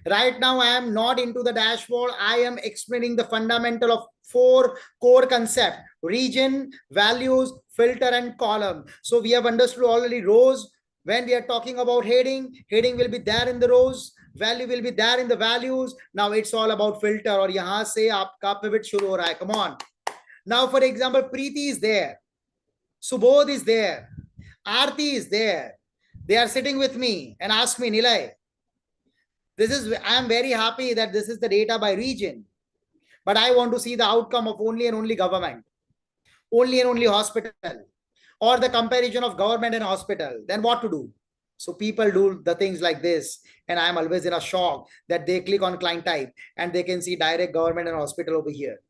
right now I am not into the dashboard. I am explaining the fundamental of 4 core concepts: region, values, filter, and column. So we have understood already rows, When we are talking about heading will be there in the rows, value will be there in the values. Now it's all about filter, और यहाँ से आपका pivot शुरू हो रहा है. Come on. Now, for example, Preeti is there, Subodh is there, Aarti is there. They are sitting with me and ask me, Nilay, I am very happy that this is the data by region, but I want to see the outcome of only and only government, only and only hospital, or the comparison of government and hospital. Then what to do? So people do the things like this, and I am always in a shock that they click on client type and they can see direct government and hospital over here.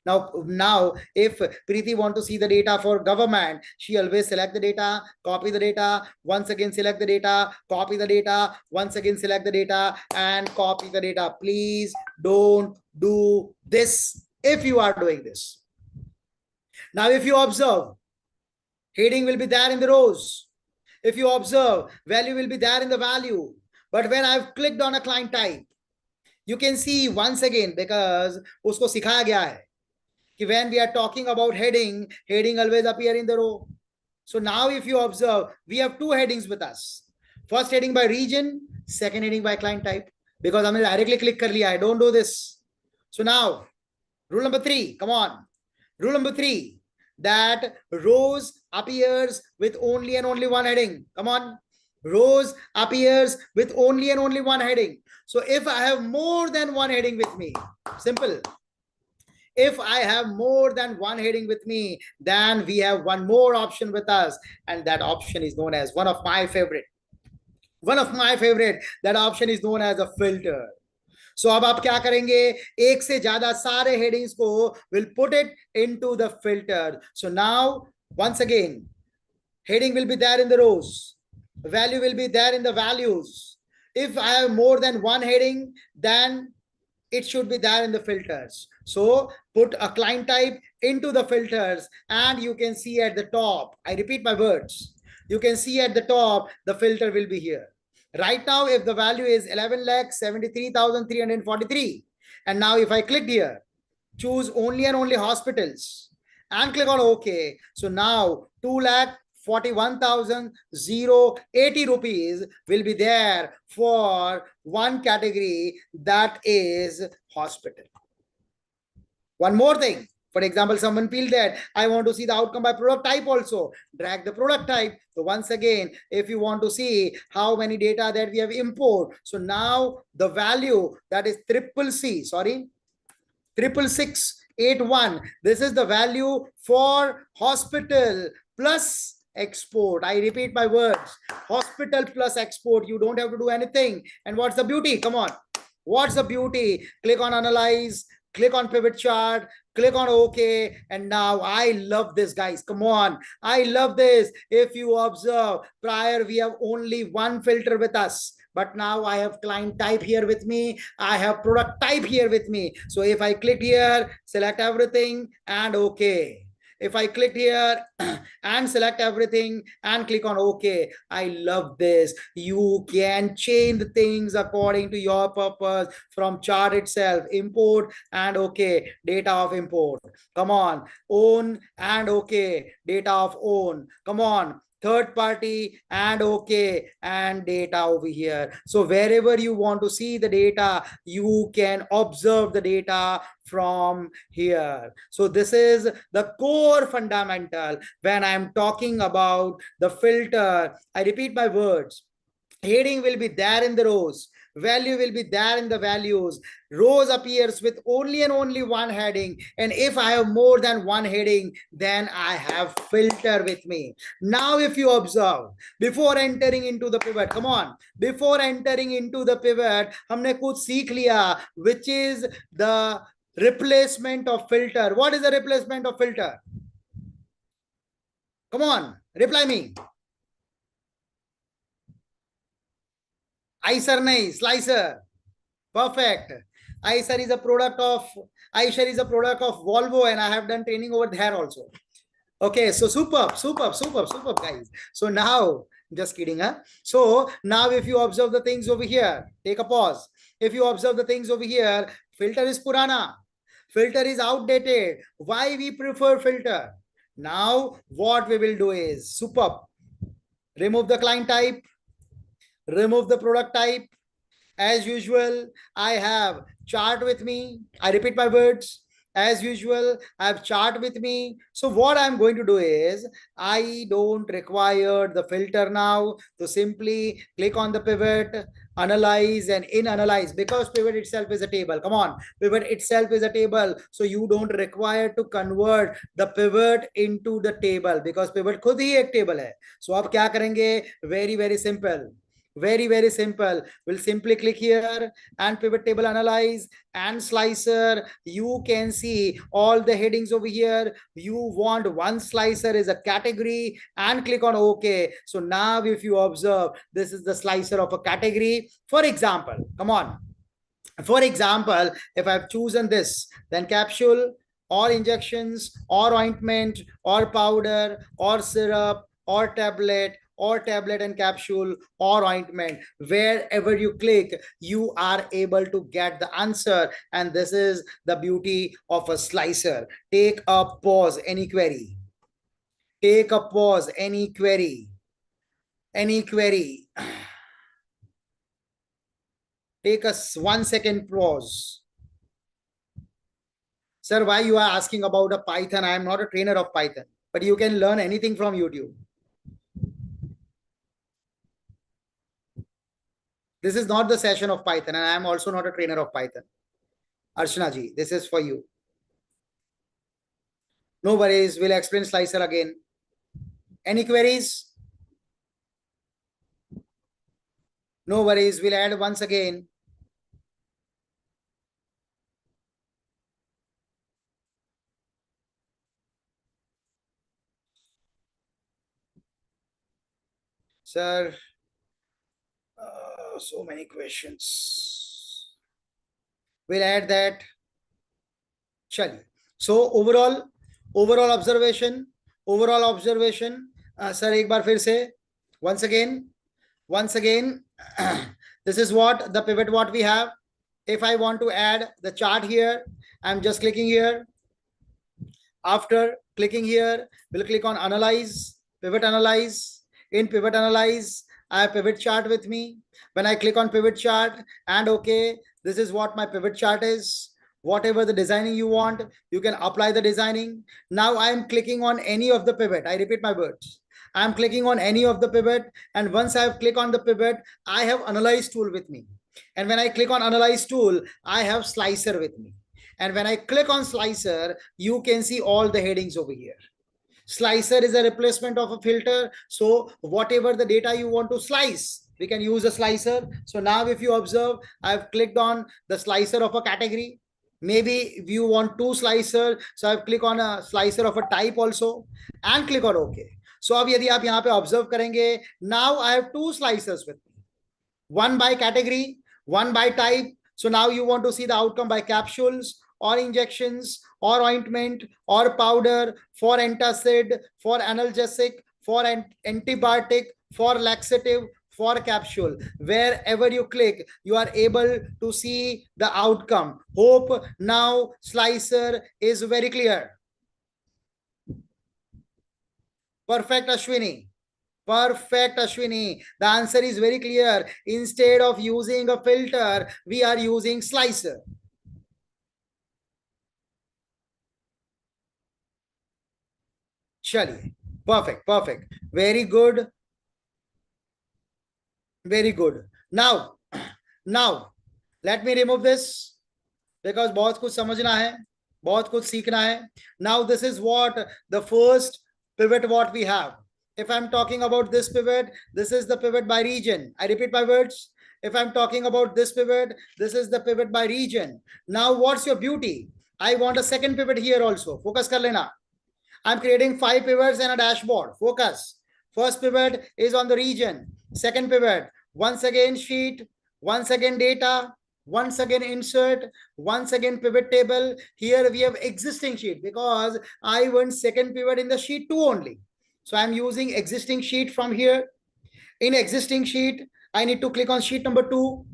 Now, if Preeti want to see the data for government, she always select the data, copy the data, once again select the data, copy the data, once again select the data, and copy the data. Please don't do this if you are doing this. Now, if you observe, heading will be there in the rows. If you observe, value will be there in the value. But when I've clicked on a client type, you can see once again, because usko sikhaya gaya hai, when we are talking about heading always appear in the row. So now if you observe, we have two headings with us. First heading by region, second heading by client type. Because I directly click kar liya, I don't do this. So now, rule number 3, come on. Rule number 3, that rows appears with only and only one heading. Come on. Rows appears with only and only one heading. So if I have more than one heading with me, simple. If I have more than one heading with me, then we have one more option with us, and that option is known as one of my favorite. That option is known as a filter. So अब आप क्या करेंगे, एक से ज्यादा सारे headings को will put it into the filter. So now once again, heading will be there in the rows, value will be there in the values. If I have more than one heading, then it should be there in the filters. So put a client type into the filters, and you can see at the top, I repeat my words, you can see at the top, the filter will be here. Right now, if the value is 11,73,343, and now if I click here, choose only and only hospitals, and click on OK. So now 2,41,080 rupees will be there for one category, that is hospital. One more thing. For example, someone feel that I want to see the outcome by product type also. Drag the product type. So once again, if you want to see how many data that we have import, so now the value that is 66681. This is the value for hospital plus export. I repeat my words, hospital plus export. You don't have to do anything. And what's the beauty? Come on. What's the beauty? Click on analyze, click on pivot chart, click on OK. And now I love this, guys. Come on. I love this. If you observe, prior we have only one filter with us. But now I have client type here with me. I have product type here with me. So if I click here, select everything and OK. If I click here and select everything and click on OK, I love this. You can change the things according to your purpose from chart itself. Import and OK, data of import. Come on. Own and OK, data of own. Come on. Third party and OK, and data over here. So wherever you want to see the data, you can observe the data from here. So this is the core fundamental when I'm talking about the filter. I repeat my words. Heading will be there in the rows, value will be there in the values, rows appears with only and only one heading, and if I have more than one heading, then I have filter with me. Now if you observe, before entering into the pivot, come on, before entering into the pivot, हमने कुछ सीख लिया, which is the replacement of filter. What is the replacement of filter? Come on, reply me. Eicher nahi, slicer. Perfect. Eicher is a product of Volvo, and I have done training over there also. Okay, so superb, guys. So now, just kidding, huh? So now if you observe the things over here, take a pause. If you observe the things over here, filter is purana. Filter is outdated. Why we prefer filter? Now what we will do is superb. Remove the client type, remove the product type. As usual, I have chart with me. I repeat my words. As usual, I have chart with me. So what I'm going to do is, I don't require the filter now. To simply click on the pivot, analyze, and in analyze, because pivot itself is a table. Come on, pivot itself is a table. So you don't require to convert the pivot into the table, because pivot खुद ही एक table है. So आप क्या करेंगे? Very simple. Very simple. We'll simply click here and pivot table analyze and slicer. You can see all the headings over here. You want one slicer is a category and click on OK. So now if you observe, this is the slicer of a category. For example, come on. For example, if I've chosen this, then capsule or injections or ointment or powder or syrup or tablet and capsule or ointment, wherever you click, you are able to get the answer. And this is the beauty of a slicer. Take a pause, any query. Take a pause, any query. Any query. Take a 1 second pause. Sir, why you are asking about a Python? I am not a trainer of Python, but you can learn anything from YouTube. This is not the session of Python, and I am also not a trainer of Python. Archana ji, this is for you. No worries, we'll explain slicer again. Any queries? No worries, we'll add once again. Sir, so many questions. We'll add that. Chali. So overall observation, sir, एक बार फिर से, once again, this is what the pivot what we have. If I want to add the chart here, I'm just clicking here. After clicking here, we'll click on analyze, pivot analyze. In pivot analyze, I have pivot chart with me. When I click on pivot chart and okay, this is what my pivot chart is. Whatever the designing you want, you can apply the designing. Now I am clicking on any of the pivot. I repeat my words. I'm clicking on any of the pivot, and once I have clicked on the pivot, I have analyze tool with me. And when I click on analyze tool, I have slicer with me. And when I click on slicer, you can see all the headings over here. Slicer is a replacement of a filter. So whatever the data you want to slice, we can use a slicer. So now if you observe, I've clicked on the slicer of a category. Maybe if you want two slicer, so I've clicked on a slicer of a type also and click on OK. So अब यदि आप यहाँ पे observe करेंगे, now I have two slicers with me. One by category, one by type. So now you want to see the outcome by capsules or injections or ointment or powder, for antacid, for analgesic, for antibiotic, for laxative, for capsule. Wherever you click, you are able to see the outcome. Hope now slicer is very clear. Perfect, Ashwini. Perfect, Ashwini. The answer is very clear. Instead of using a filter, we are using slicer. Chaliye. Perfect. Very good. Very good. Now, let me remove this because बहुत कुछ समझना है, बहुत कुछ सीखना है. Now, this is what the first pivot what we have. If I'm talking about this pivot, this is the pivot by region. I repeat my words. If I'm talking about this pivot, this is the pivot by region. Now, what's your beauty? I want a second pivot here also. Focus kar lena. I'm creating 5 pivots and a dashboard. Focus. First pivot is on the region. Second pivot, once again sheet, once again data, once again insert, once again pivot table. Here we have existing sheet because I want second pivot in the sheet 2 only. So I'm using existing sheet from here. In existing sheet, I need to click on sheet number 2.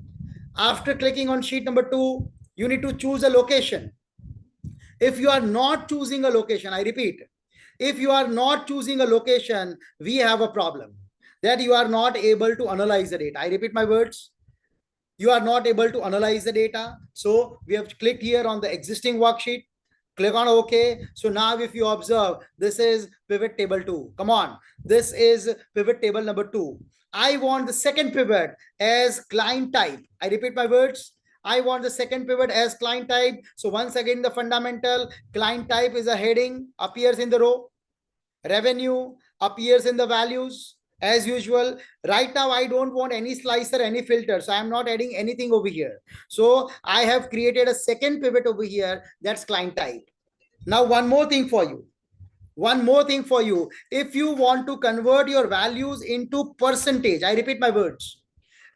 After clicking on sheet number 2, you need to choose a location. If you are not choosing a location, I repeat, if you are not choosing a location, we have a problem. that you are not able to analyze the data. I repeat my words. You are not able to analyze the data. So we have clicked here on the existing worksheet. Click on OK. So now if you observe, this is pivot table 2. Come on. This is pivot table number 2. I want the second pivot as client type. I repeat my words. I want the second pivot as client type. So once again, the fundamental client type is a heading, appears in the row. Revenue appears in the values as usual. Right now, I don't want any slicer, any filter. So I'm not adding anything over here. So I have created a second pivot over here. That's client type. Now, one more thing for you. One more thing for you. If you want to convert your values into percentage, I repeat my words.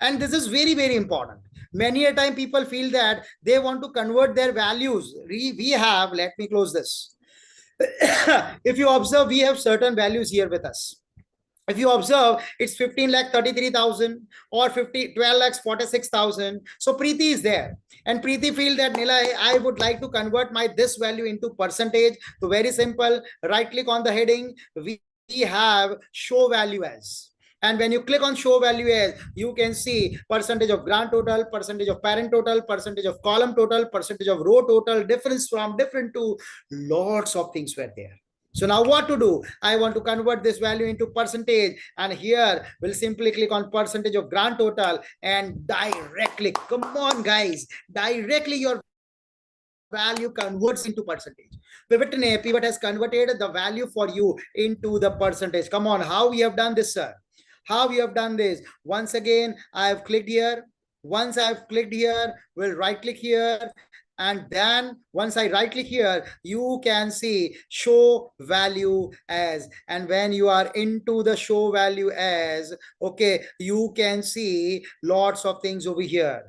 And this is very, very important. Many a time people feel that they want to convert their values. We have, let me close this. If you observe, we have certain values here with us. If you observe, it's 15 lakh 33,000 or 12 lakhs 46,000. So Preeti is there. And Preeti feel that Nilay, I would like to convert my this value into percentage. So very simple, right click on the heading. We have show value as. And when you click on show value as, you can see percentage of grand total, percentage of parent total, percentage of column total, percentage of row total, difference from different to lots of things were there. So now what to do? I want to convert this value into percentage, and here we'll simply click on percentage of grand total and directly, come on guys, directly your value converts into percentage. Pivot has converted the value for you into the percentage. Come on, how we have done this, sir? How we have done this? Once again, I have clicked here. Once I've clicked here, we'll right click here. And then once I right click here, you can see show value as. And when you are into the show value as, okay, you can see lots of things over here.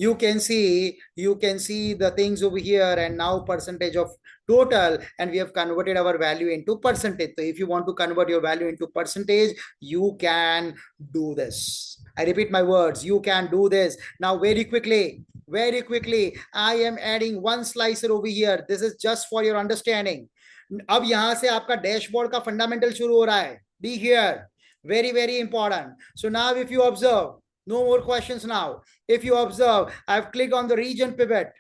You can see the things over here, and now percentage of total, and we have converted our value into percentage. So if you want to convert your value into percentage, you can do this. I repeat my words, you can do this. Now very quickly, I am adding one slicer over here. This is just for your understanding. अब यहां से आपका dashboard का fundamental शुरू हो रहा है. Be here, very very important. So now if you observe, no more questions now. If you observe, I've clicked on the region pivot,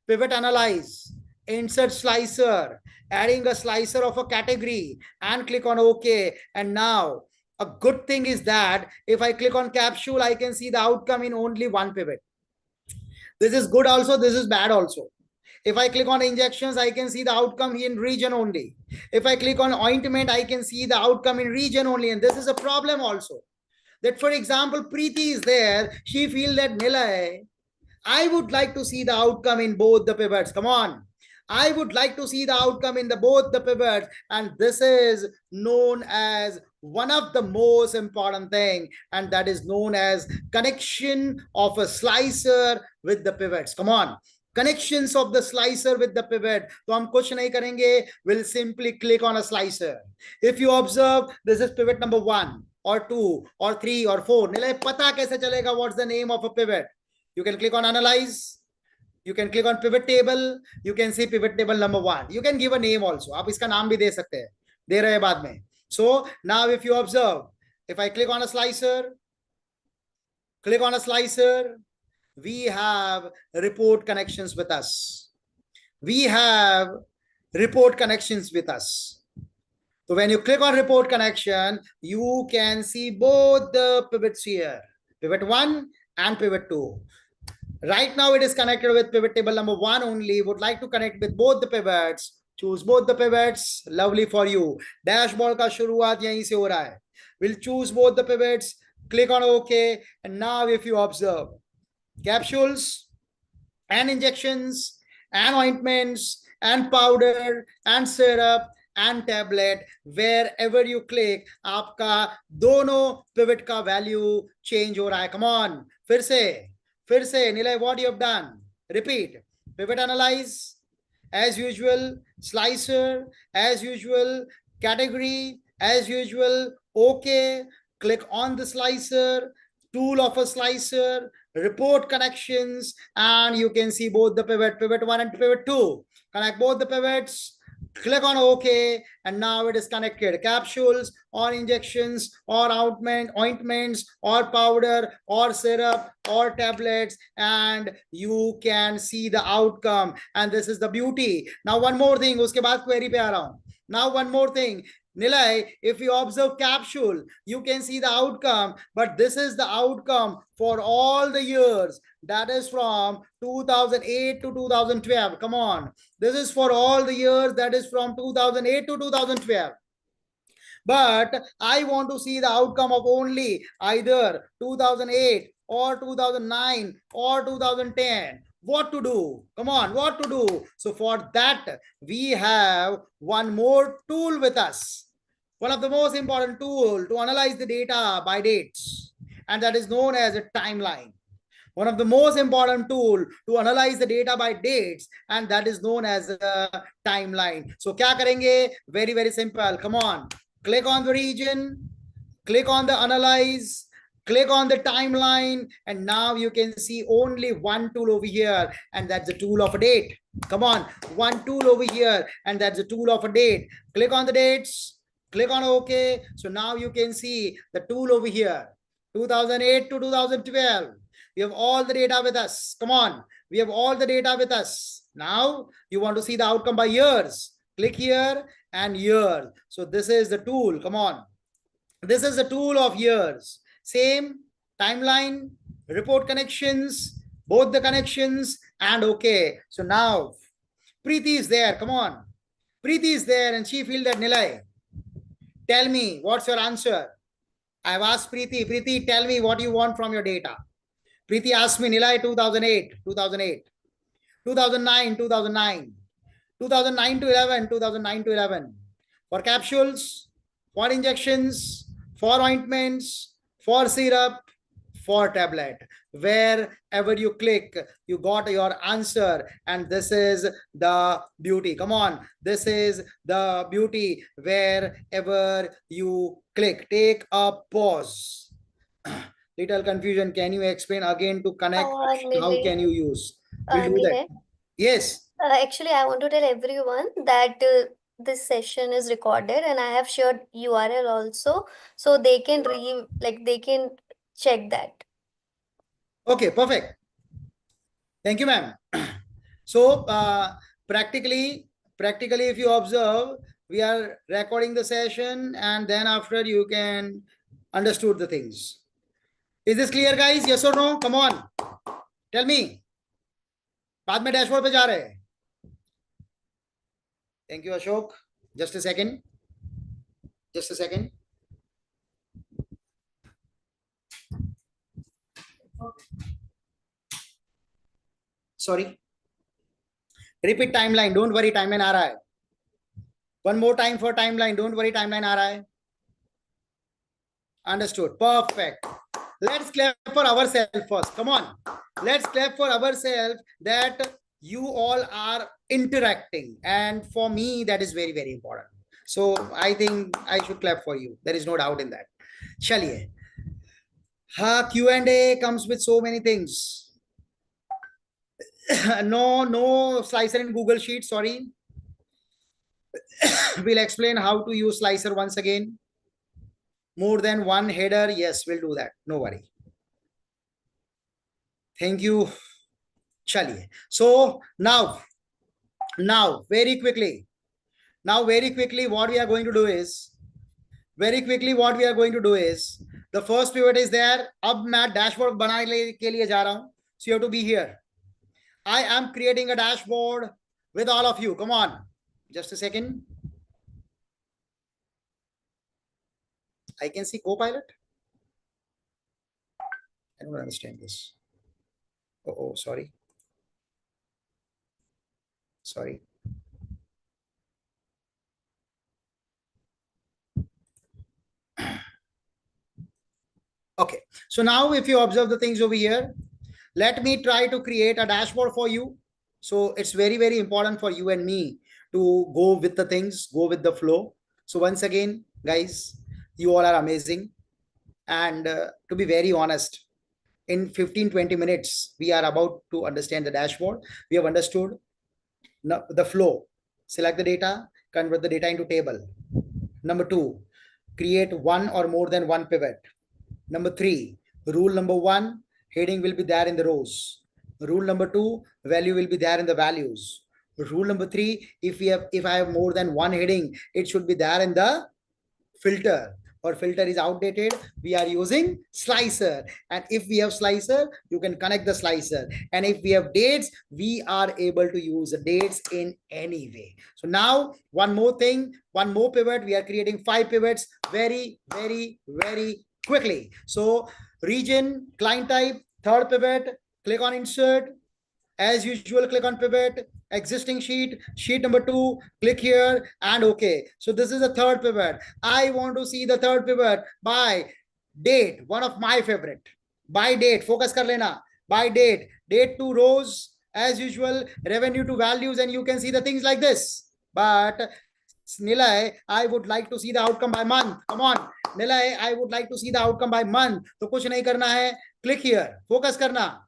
pivot analyze, insert slicer, adding a slicer of a category, and click on OK. And now a good thing is that if I click on capsule, I can see the outcome in only one pivot. This is good also, this is bad also. If I click on injections, I can see the outcome in region only. If I click on ointment, I can see the outcome in region only. And this is a problem also. That, for example, Preeti is there. She feels that Nilay, I would like to see the outcome in both the pivots. Come on. I would like to see the outcome in both the pivots. And this is known as one of the most important thing. And that is known as connection of a slicer with the pivots. Come on. Connections of the slicer with the pivot. तो हम कुछ नहीं करेंगे. We'll simply click on a slicer. If you observe, this is pivot number 1 or 2 or 3 or 4. Nilay, पता कैसे चलेगा what's the name of a pivot? You can click on analyze. You can click on pivot table. You can see pivot table number 1. You can give a name also. आप इसका नाम भी दे सकते हैं. दे रहे हैं बाद में. So now if you observe, if I click on a slicer, we have report connections with us. We have report connections with us. So when you click on report connection, you can see both the pivots here, pivot 1 and pivot 2. Right now it is connected with pivot table number 1 only. Would like to connect with both the pivots. Choose both the pivots. Lovely for you. Dashboard का शुरुआत यहीं से हो रहा है. We'll choose both the pivots. Click on OK. And now if you observe, capsules and injections and ointments and powder and syrup and tablet, wherever you click, आपका दोनों pivot का value change हो रहा है. Come on, फिर से Nilay, what you have done? Repeat. Pivot analyze as usual, slicer as usual, category as usual. Okay, click on the slicer, tool of a slicer, report connections, and you can see both the pivot 1 and pivot 2. Connect both the pivots, Click on OK, and now it is connected. Capsules or injections or ointments or powder or syrup or tablets, and you can see the outcome. And this is the beauty. Now one more thing, uske baad query pe aa raha hu. Now one more thing. Nilay, if you observe capsule, you can see the outcome, but this is the outcome for all the years. That is from 2008 to 2012. Come on. This is for all the years. That is from 2008 to 2012. But I want to see the outcome of only either 2008 or 2009 or 2010. What to do? Come on, what to do? So for that, we have one more tool with us. One of the most important tool to analyze the data by dates, and that is known as a timeline. One of the most important tool to analyze the data by dates, and that is known as a timeline. So kya karenge? Very, very simple. Come on. Click on the region, click on the analyze, click on the timeline, and now you can see only one tool over here, and that's the tool of a date. Come on, one tool over here, and that's the tool of a date. Click on the dates, click on OK. So now you can see the tool over here, 2008 to 2012. We have all the data with us. Come on, we have all the data with us. Now you want to see the outcome by years. Click here and year. So this is the tool. Come on. This is the tool of years. Same timeline, report connections, both the connections, and okay. So now Preeti is there. Come on. Preeti is there, and she feels that Nilay. Tell me, what's your answer? I've asked Preeti. Preeti, tell me what you want from your data. Preeti asked me, Nilay, 2008, 2008, 2009, 2009. 2009 to 11, 2009 to 11. For capsules, for injections, for ointments, for syrup, for tablet. Wherever you click, you got your answer. And this is the beauty. Come on. This is the beauty. Wherever you click, take a pause. Little confusion. Can you explain again to connect? How can you use? We'll do that. Nilay, Yes. actually, I want to tell everyone that this session is recorded and I have shared URL also, so they can they can check that. Okay, perfect. Thank you, ma'am. So practically, if you observe, we are recording the session, and then after you can understood the things. Is this clear, guys? Yes or no? Come on, tell me. बाद में dashboard पे जा रहे हैं. Thank you, Ashok. Just a second. Just a second. Sorry. Repeat timeline. Don't worry, timeline आ रहा है. One more time for timeline. Don't worry, timeline आ रहा है. Understood. Perfect. Let's clap for ourselves first. Come on. Let's clap for ourselves that you all are interacting. And for me, that is very, very important. So I think I should clap for you. There is no doubt in that. Chaliye. Q&A comes with so many things. No slicer in Google Sheet. Sorry. We'll explain how to use slicer once again. More than one header. Yes, we'll do that. No worry. Thank you. Chaliye. So now very quickly, what we are going to do is, the first pivot is there. अब मैं dashboard बनाने के लिए जा रहा हूं. So you have to be here. I am creating a dashboard with all of you. Come on. Just a second. I can see Copilot. I don't understand this. Oh, sorry. Sorry. Okay. So now if you observe the things over here, let me try to create a dashboard for you. So it's very, very important for you and me to go with the things, go with the flow. So once again, guys, you all are amazing. And to be very honest, in 15-20 minutes, we are about to understand the dashboard. We have understood the flow. Select the data, convert the data into table. Number 2, create one or more than one pivot. Number 3, rule number 1, heading will be there in the rows. Rule number 2, value will be there in the values. Rule number 3, if I have more than one heading, it should be there in the filter, or filter is outdated, we are using slicer. And if we have slicer, you can connect the slicer. And if we have dates, we are able to use the dates in any way. So now one more thing, one more pivot, we are creating 5 pivots very quickly. So region, client type, third pivot, click on insert. As usual, click on pivot, existing sheet, sheet number 2, click here and okay. So this is the third pivot. I want to see the third pivot by date, one of my favorite. By date, focus kar lena. By date, date to rows, as usual, revenue to values, and you can see the things like this. But Nilay, I would like to see the outcome by month. Come on, Nilay, I would like to see the outcome by month. तो कुछ नहीं करना है, click here, focus करना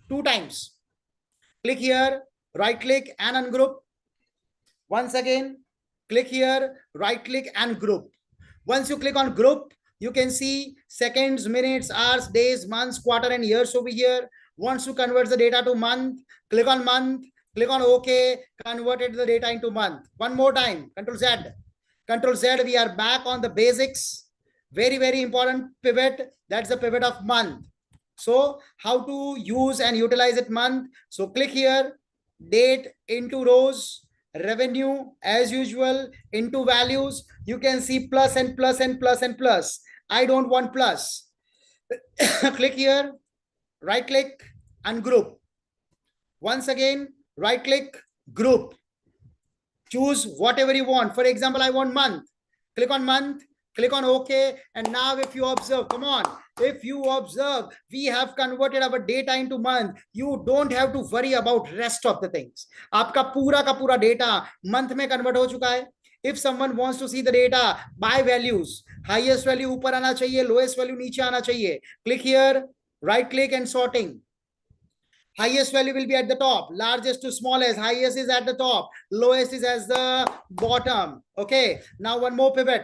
2 times. Click here, right click and ungroup. Once again, click here, right click and group. Once you click on group, you can see seconds, minutes, hours, days, months, quarter and years over here. Once you convert the data to month, click on month, click on OK, converted the data into month. One more time, Control Z. Control Z, we are back on the basics. Very important pivot. That's the pivot of month. So how to use and utilize it month? So click here, date into rows, revenue as usual into values. You can see plus and plus and plus and plus. I don't want plus. Click here, right click, ungroup. Once again, right click, group. Choose whatever you want. For example, I want month. Click on month, click on OK. And now if you observe, come on, if you observe, we have converted our data into month. You don't have to worry about rest of the things. आपका पूरा का पूरा data month में convert हो चुका है. If someone wants to see the data by values, highest value ऊपर आना चाहिए, lowest value नीचे आना चाहिए. Click here, right click and sorting. Highest value will be at the top, largest to smallest, highest is at the top, lowest is at the bottom. Okay, now one more pivot.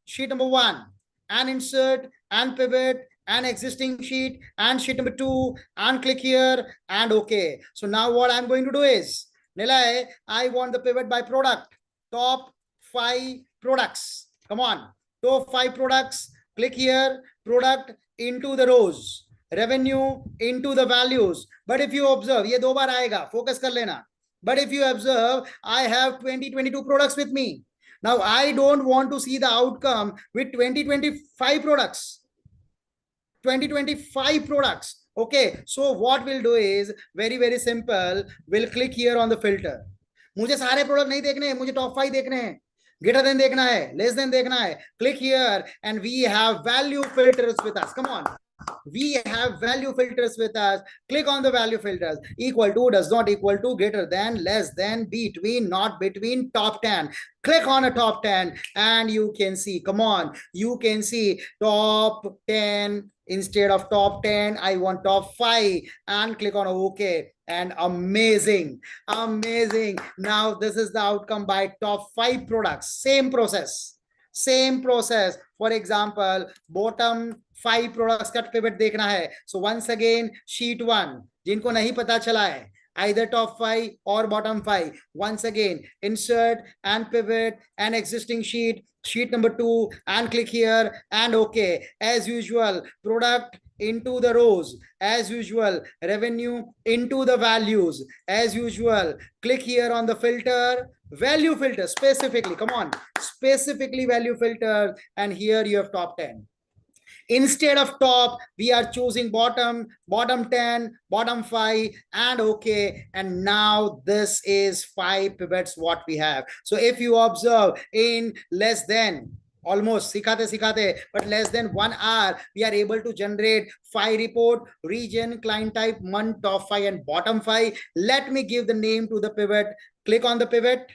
Sheet number 1, and insert, and pivot, and existing sheet, and sheet number 2, and click here, and okay. So now what I'm going to do is, Nilay, I want the pivot by product, top 5 products. Come on, top 5 products, click here, product into the rows, revenue into the values. But if you observe, ये 2 बार आएगा, focus कर लेना. But if you observe, I have 22 products with me. Now, I don't want to see the outcome with 25 products. 25 products. Okay, so what we'll do is very simple. We'll click here on the filter. मुझे सारे product नहीं देखने हैं, मुझे top 5 देखने हैं. Greater than देखना है, less than देखना है. Click here and we have value filters with us. Come on. We have value filters with us. Click on the value filters. Equal to, does not equal to, greater than, less than, between, not between, top 10. Click on a top 10 and you can see, come on, you can see top 10. Instead of top 10, I want top 5 and click on OK. And amazing. Now this is the outcome by top 5 products. Same process. For example, bottom 5 products का pivot देखना है. So once again, sheet 1, जिनको नहीं पता चला है, either top 5 or bottom 5. Once again, insert and pivot and existing sheet, sheet number 2, and click here and OK. As usual, product into the rows, as usual, revenue into the values, as usual. Click here on the filter, value filter, specifically, come on, specifically value filter, and here you have top 10. Instead of top, we are choosing bottom 10, bottom 5, and okay. And now this is 5 pivots what we have. So if you observe, in less than, almost sikhate, but less than 1 hour, we are able to generate 5 report, region, client type, month, top 5 and bottom 5. Let me give the name to the pivot. Click on the pivot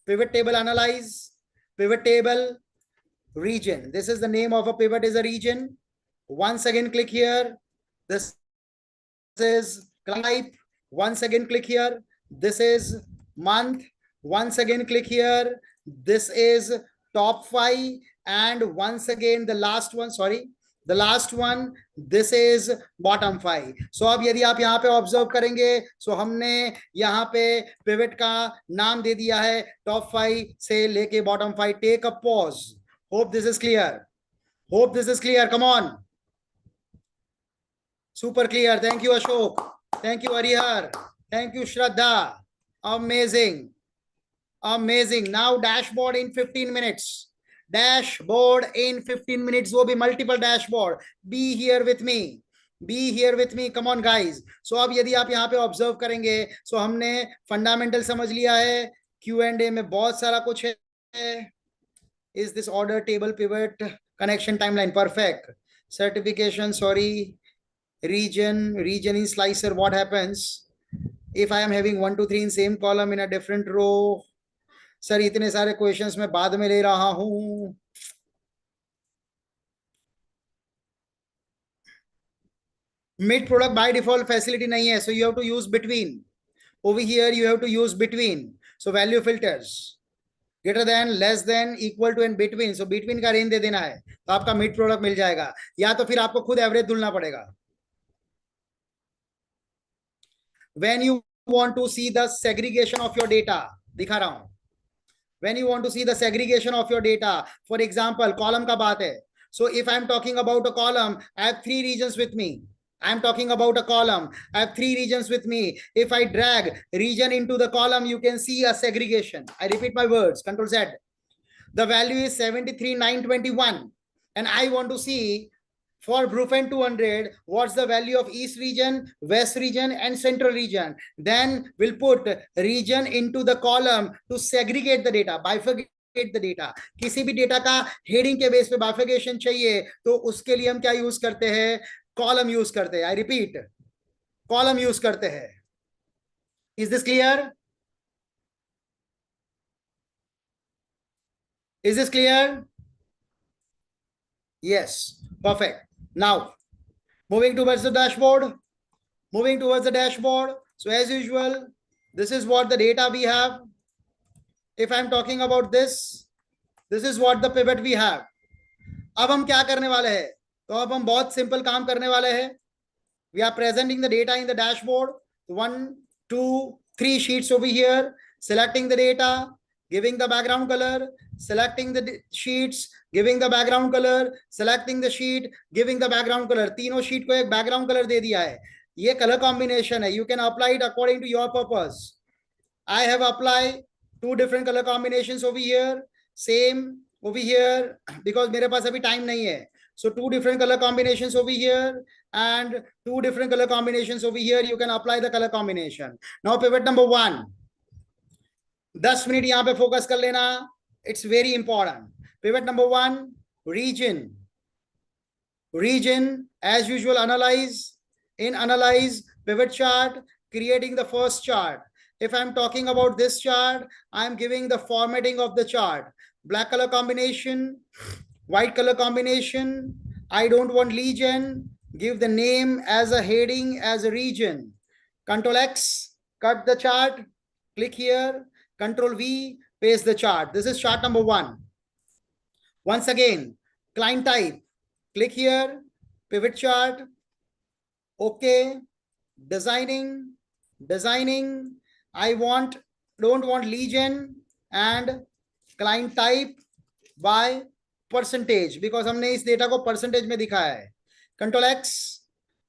table, analyze, pivot table, region. This is the name of a pivot, is a region. Once again, click here. This is type. Once again, click here. This is month. Once again, click here. This is top 5. And once again, the last one, sorry, the last one, this is bottom 5. So अब यदि आप यहाँ पे observe करेंगे, so हमने यहाँ पे pivot का नाम दे दिया है टॉप 5 से लेके bottom 5. Take a pause. Hope this is clear. Hope this is clear. Come on. Super clear. Thank you, Ashok. Thank you, Harihar. Thank you, Shraddha. Amazing. Amazing. Now dashboard in 15 minutes. Dashboard in 15 minutes. वो भी multiple dashboard. Be here with me. Be here with me. Come on, guys. So अब यदि आप यहाँ पे observe करेंगे, so हमने fundamental समझ लिया है. Q&A में बहुत सारा कुछ है. Is this order table pivot connection timeline perfect? Certification, sorry. Region in slicer, what happens if I am having 1 2 3 in same column in a different row? Sir इतने सारे क्वेश्चंस मैं बाद में ले रहा हूं. Mid product by default facility नहीं है, so you have to use between. Over here you have to use between. So value filters greater than, less than, equal to and between. So between का range दे देना है, तो आपका mid product मिल जाएगा, या तो फिर आपको खुद एवरेज ढूंढना पड़ेगा. When you want to see the segregation of your data, दिखा रहा हूं. When you want to see the segregation of your data, for example, column का बात है. So if I'm talking about a column, I have 3 regions with me. I'm talking about a column. I have 3 regions with me. If I drag region into the column, you can see a segregation. I repeat my words. Control Z. The value is 73,921. And I want to see for Brufen 200, what's the value of East region, West region, and Central region? Then we'll put region into the column to segregate the data, bifurcate the data. किसी भी data का heading के base पे बाइफिकेशन चाहिए, तो उसके लिए हम क्या यूज करते हैं? कॉलम यूज करते हैं. आई रिपीट, कॉलम यूज करते हैं. Is this clear? Is this clear? Yes, perfect. Now, moving towards the dashboard. Moving towards the dashboard. So as usual, this is what the data we have. If I'm talking about this is what the pivot we have. अब हम क्या करने वाले हैं? तो अब हम बहुत सिंपल काम करने वाले हैं. We are presenting the data in the dashboard. 1, 2, 3 sheets over here. Selecting the data, giving the background color, selecting the sheets, giving the background color, selecting the sheet, giving the background color. तीनों sheet को एक background color दे दिया है. ये color combination है. You can apply it according to your purpose. I have applied 2 different color combinations over here. Same over here because मेरे पास अभी time नहीं है. So 2 different color combinations over here and 2 different color combinations over here. You can apply the color combination. Now pivot number 1. 10 minute यहाँ पे focus कर लेना. It's very important. Pivot number 1, region. Region, as usual, analyze. In analyze, pivot chart, creating the first chart. If I'm talking about this chart, I'm giving the formatting of the chart. Black color combination, white color combination. I don't want region. Give the name as a heading as a region. Control X, cut the chart. Click here. Control V, paste the chart. This is chart number 1. Once again, client type. Click here. Pivot chart. Okay. Designing. I don't want region and client type by percentage because हमने इस data को percentage में दिखाया है. Control X,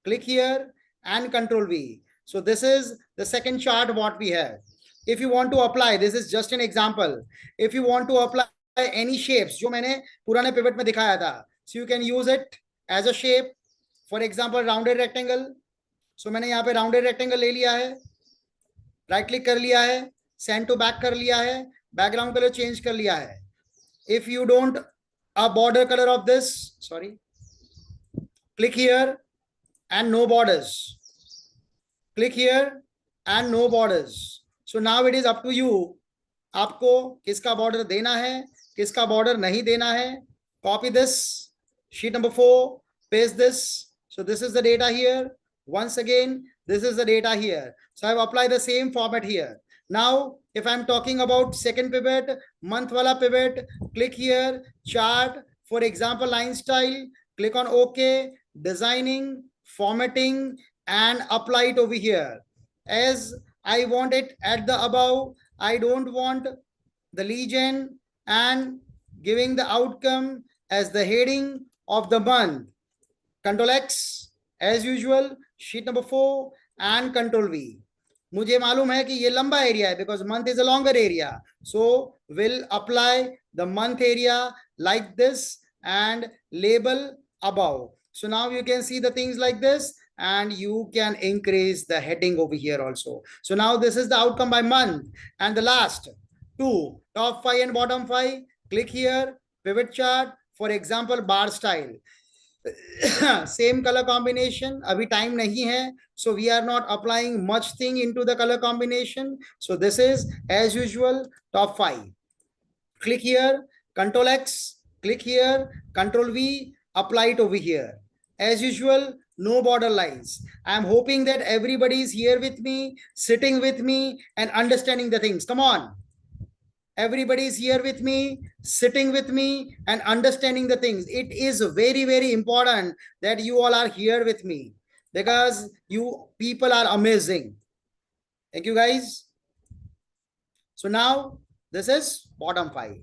click here and Control V. So this is the second chart what we have. If you want to apply, this is just an example. If you want to apply any shapes जो मैंने पुराने pivot में दिखाया था, so you can use it as a shape. For example, rounded rectangle. So मैंने यहाँ पे rounded rectangle ले लिया है, राइट क्लिक कर लिया है, सेंड टू बैक कर लिया है, बैकग्राउंड कलर चेंज कर लिया है. If you don't a border color of this, sorry, click here and no borders. Click here and no borders. So now it is up to you. आपको किसका border देना है, किसका बॉर्डर नहीं देना है. Copy this, sheet number 4, paste this. So this is the data here. Once again, this is the data here. So I have applied the same format here. Now, if I'm talking about second pivot, month wala pivot, click here, chart, for example, line style, click on OK, designing, formatting, and apply it over here. As I want it at the above, I don't want the legend and giving the outcome as the heading of the month. Control X as usual, sheet number 4 and Control V. मुझे मालूम है कि ये लंबा area है because month is a longer area. So we'll apply the month area like this and label above. So now you can see the things like this and you can increase the heading over here also. So now this is the outcome by month. And the last two, top 5 and bottom 5, click here, pivot chart, for example, bar style. Same color combination, abhi time nahi hai, so we are not applying much thing into the color combination. So this is as usual top 5. Click here, Control X, click here, Control V, apply it over here. As usual, no border lines. I'm hoping that everybody is here with me, sitting with me and understanding the things. Come on. Everybody is here with me, sitting with me and understanding the things. It is very, very important that you all are here with me because you people are amazing. Thank you guys. So now this is bottom 5.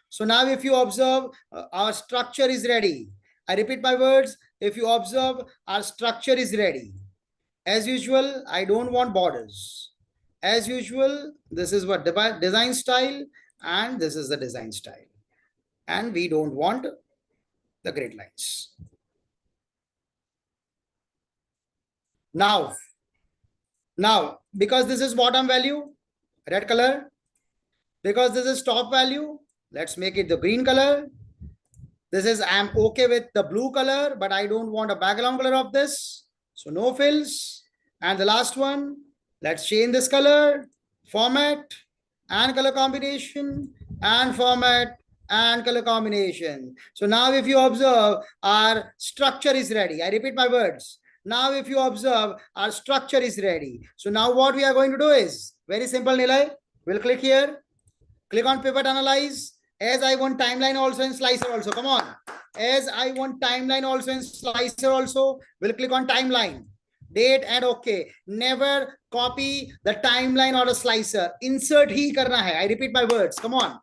So now if you observe, our structure is ready. I repeat my words. If you observe, our structure is ready. As usual, I don't want borders. As usual, this is what design style and this is the design style. And we don't want the grid lines. Now, because this is bottom value, red color, because this is top value, let's make it the green color. This is, I'm okay with the blue color, but I don't want a background color of this. So no fills. And the last one, let's change this color, format and color combination and format and color combination. So now if you observe, our structure is ready. I repeat my words. Now if you observe, our structure is ready. So now what we are going to do is very simple, Nilay. We'll click here, click on pivot analyze. As I want timeline also and slicer also. Come on. As I want timeline also and slicer also, we'll click on timeline. Date and okay. Never copy the timeline or a slicer. Insert ही करना है. I repeat my words. Come on.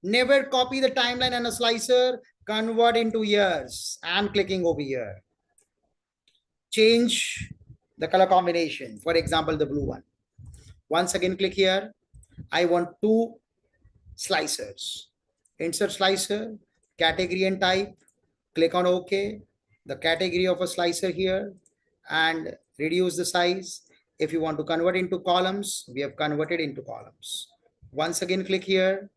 Never copy the timeline and a slicer. Convert into years. I'm clicking over here. Change the color combination. For example, the blue one. Once again, click here. I want two slicers. Insert slicer, category and type, click on OK, the category of a slicer here, and reduce the size. If you want to convert into columns, we have converted into columns. Once again, click here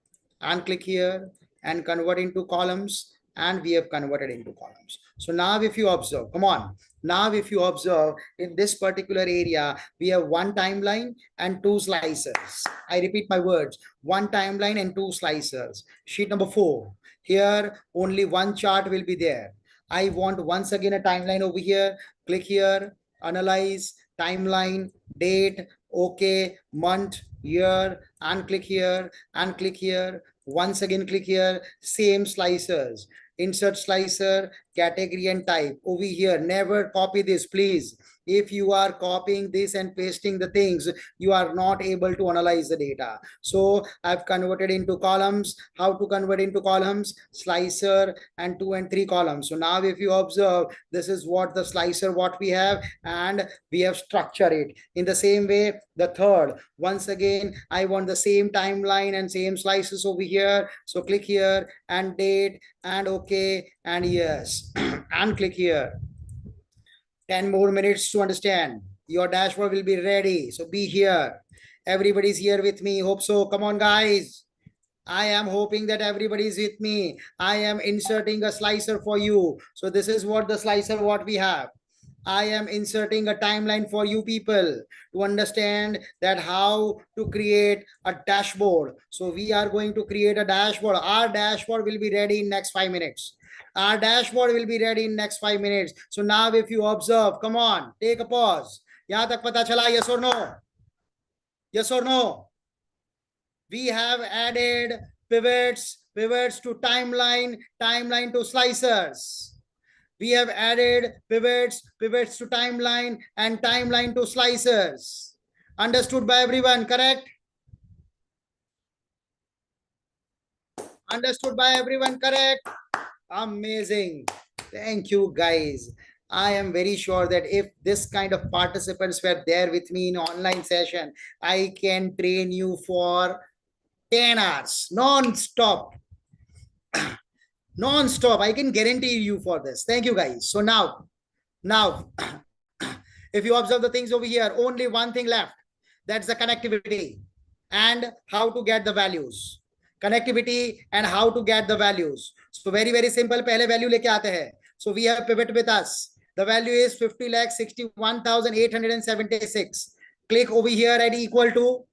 and click here and convert into columns, and we have converted into columns. So now if you observe, come on, now if you observe in this particular area, we have one timeline and two slicers. I repeat my words, one timeline and two slicers. Sheet number 4, here only one chart will be there. I want once again a timeline over here. Click here, analyze, timeline, date, okay, month, year, and click here and click here. Once again, click here, same slicers. Insert slicer, category and type over here. Never copy this, please. If you are copying this and pasting the things, you are not able to analyze the data. So I've converted into columns. How to convert into columns? Slicer and 2 and 3 columns. So now if you observe, this is what the slicer, what we have, and we have structured it. In the same way, the third, once again, I want the same timeline and same slices over here. So click here and date and okay and yes and click here. 10 more minutes to understand. Your dashboard will be ready. So be here. Everybody's here with me. Hope so. Come on, guys. I am hoping that everybody is with me. I am inserting a slicer for you. So this is what the slicer, what we have. I am inserting a timeline for you people to understand that how to create a dashboard. So we are going to create a dashboard. Our dashboard will be ready in next 5 minutes. Our dashboard will be ready in next 5 minutes. So now if you observe, come on, take a pause. Yahan tak pata chala, yes or no? Yes or no? We have added pivots to timeline, timeline to slicers. We have added pivots to timeline, and timeline to slicers. Understood by everyone, correct? Understood by everyone, correct? Amazing. Thank you, guys. I am very sure that if this kind of participants were there with me in online session, I can train you for 10 hours non-stop. Non-stop. I can guarantee you for this. Thank you, guys. So now, if you observe the things over here, only one thing left. That's the connectivity and how to get the values. Connectivity and how to get the values. So very simple. पहले value लेके आते हैं. So we have pivot with us. The value is 50,61,876. Click over here and equal to.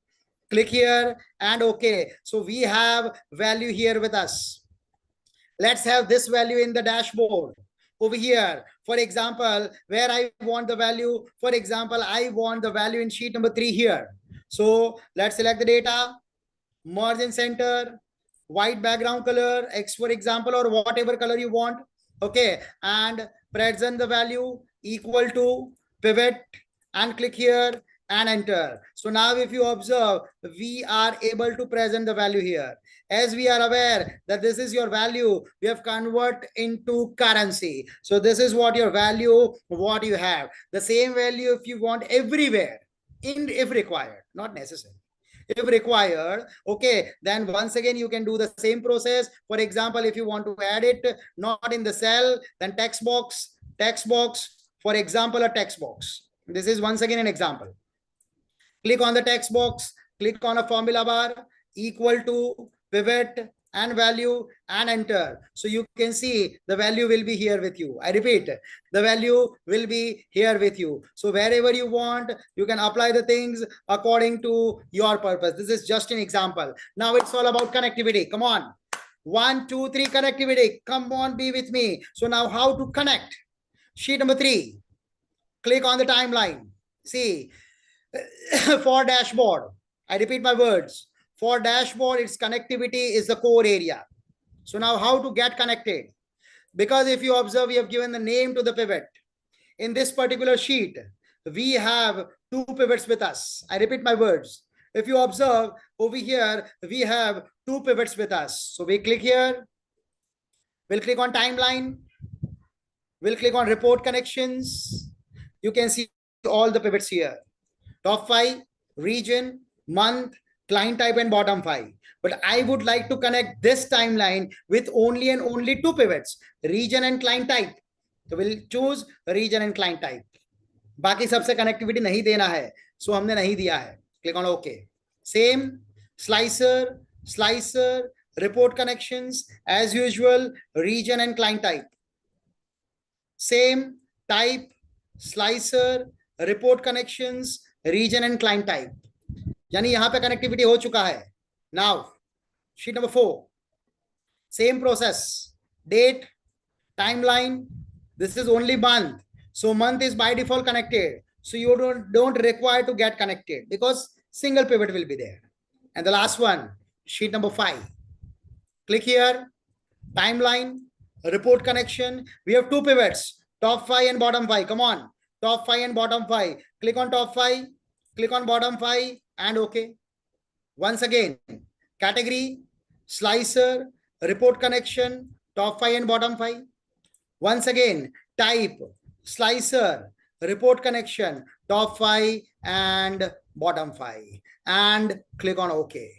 Click here and okay. So we have value here with us. Let's have this value in the dashboard over here. For example, where I want the value, for example, I want the value in sheet number 3 here. So let's select the data, margin center, white background color, X for example, or whatever color you want. Okay, and present the value equal to pivot and click here and enter. So now if you observe, we are able to present the value here. As we are aware that this is your value, we have convert into currency. So this is what your value, what you have. The same value if you want everywhere, if required, not necessary. If required, okay, then once again you can do the same process. For example, if you want to add it not in the cell, then text box, for example, a text box. This is once again an example. Click on the text box, click on a formula bar, equal to, pivot and value and enter. So you can see the value will be here with you. I repeat, the value will be here with you. So wherever you want, you can apply the things according to your purpose. This is just an example. Now it's all about connectivity. Come on. 1, 2, 3 connectivity. Come on, be with me. So now how to connect? Sheet number 3. Click on the timeline. See, for dashboard, I repeat my words. For dashboard, its connectivity is the core area. So now how to get connected? Because if you observe, we have given the name to the pivot. In this particular sheet, we have 2 pivots with us. I repeat my words. If you observe over here, we have 2 pivots with us. So we click here. We'll click on timeline. We'll click on report connections. You can see all the pivots here. Top 5, region, month, client type, and bottom 5. But I would like to connect this timeline with only and only 2 pivots, region and client type. So we'll choose region and client type. बाकी सबसे connectivity नहीं देना है, so हमने नहीं दिया है. Click on OK. Same slicer, report connections as usual, region and client type. Same type, slicer, report connections, region and client type. यानी यहां पे कनेक्टिविटी हो चुका है. Now sheet number 4, same process, date, timeline. This is only month, so month is by default connected, so you don't require to get connected because single pivot will be there. And the last one, sheet number 5. Click here, timeline, report connection. We have 2 pivots, top 5 and bottom 5. Come on, top 5 and bottom 5. Click on top 5, click on bottom 5 and OK. Once again, category, slicer, report connection, top 5 and bottom 5. Once again, type, slicer, report connection, top 5 and bottom 5, and click on OK.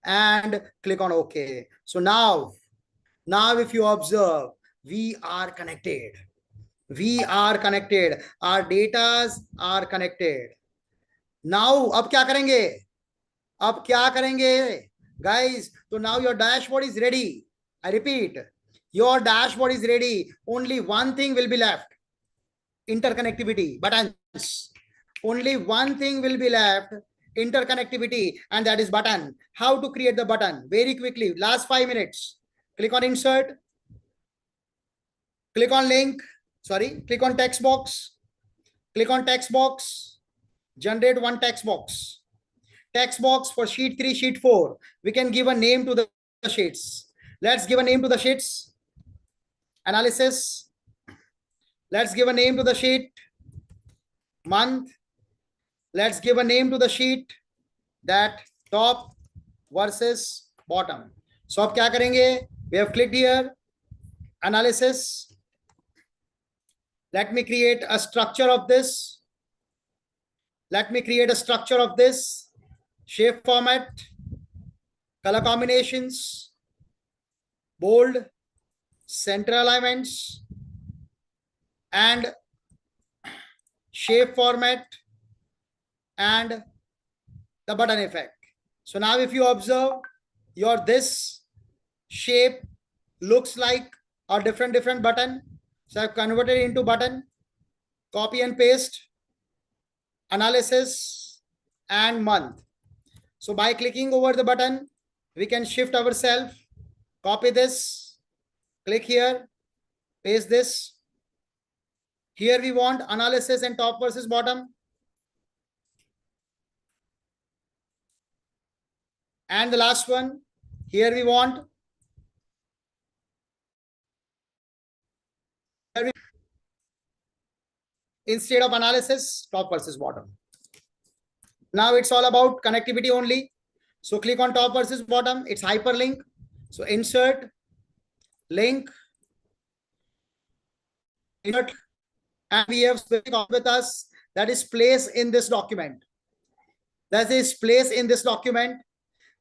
And click on OK. So now if you observe, we are connected. We are connected. Our data are connected. Now, अब क्या करेंगे? अब क्या करेंगे? Guys, so now your dashboard is ready. I repeat, your dashboard is ready. Only one thing will be left. Interconnectivity, buttons. Only one thing will be left, interconnectivity, and that is button. How to create the button? Very quickly, last 5 minutes. Click on insert. Click on link. Sorry, click on text box. Click on text box. Generate one text box. text box for sheet 3, sheet 4. We can give a name to the sheets. Let's give a name to the sheets. Analysis. Let's give a name to the sheet. Month. Let's give a name to the sheet that top versus bottom. So अब क्या करेंगे? We have clicked here. Analysis. Let me create a structure of this. Let me create a structure of this. Shape format. Color combinations. Bold. Center alignments. And shape format. And the button effect. So now if you observe, your this shape looks like a different button. So I've converted it into button. Copy and paste. Analysis and month. So by clicking over the button, we can shift ourselves. Copy this. Click here. Paste this. Here we want analysis and top versus bottom. And the last one, here we want instead of analysis, top versus bottom. Now it's all about connectivity only. So click on top versus bottom. It's hyperlink. So insert, link, insert, and we have specific with us that is placed in this document. That is placed in this document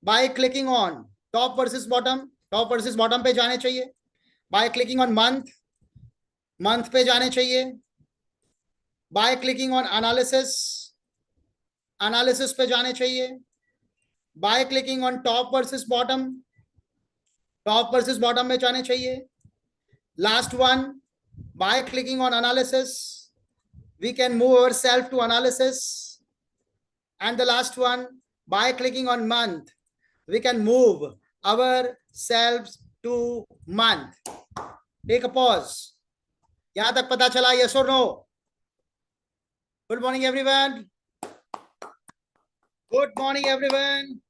by clicking on top versus bottom पे जाने चाहिए. By clicking on month पे जाने चाहिए. By clicking on analysis पे जाने चाहिए. By clicking on top versus bottom में जाने चाहिए. Last one, by clicking on analysis, we can move ourselves to analysis. And the last one, by clicking on month, we can move ourselves to month. Take a pause. यहाँ तक पता चला, yes or no? Good morning, everyone. Good morning, everyone.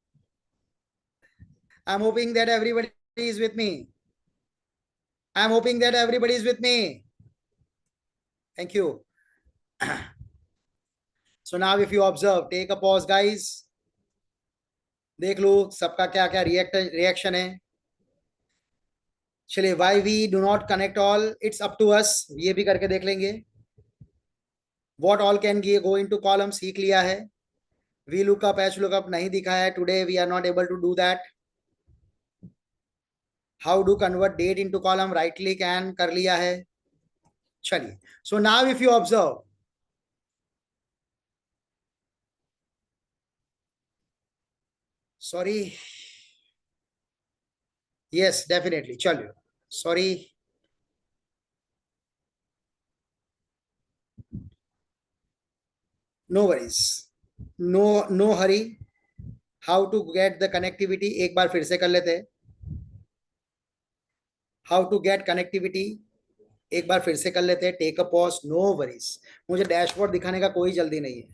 I'm hoping that everybody is with me. I'm hoping that everybody is with me. Thank you. So now if you observe, take a pause, guys. देख लो सबका क्या क्या reaction है. चलिए, why we do not connect all, it's up to us. ये भी करके देख लेंगे. What all can go into columns सीख लिया है. V lookup, H lookup नहीं दिखा है. Today we are not able to do that. How to convert date into column, right click and कर लिया है. चलिए, so now if you observe, sorry, yes, definitely, चलिए, sorry, no worries, no hurry. How to get the connectivity एक बार फिर से कर लेते हैं. How to get connectivity एक बार फिर से कर लेते हैं. Take a pause, no worries. मुझे डैशबोर्ड दिखाने का कोई जल्दी नहीं है.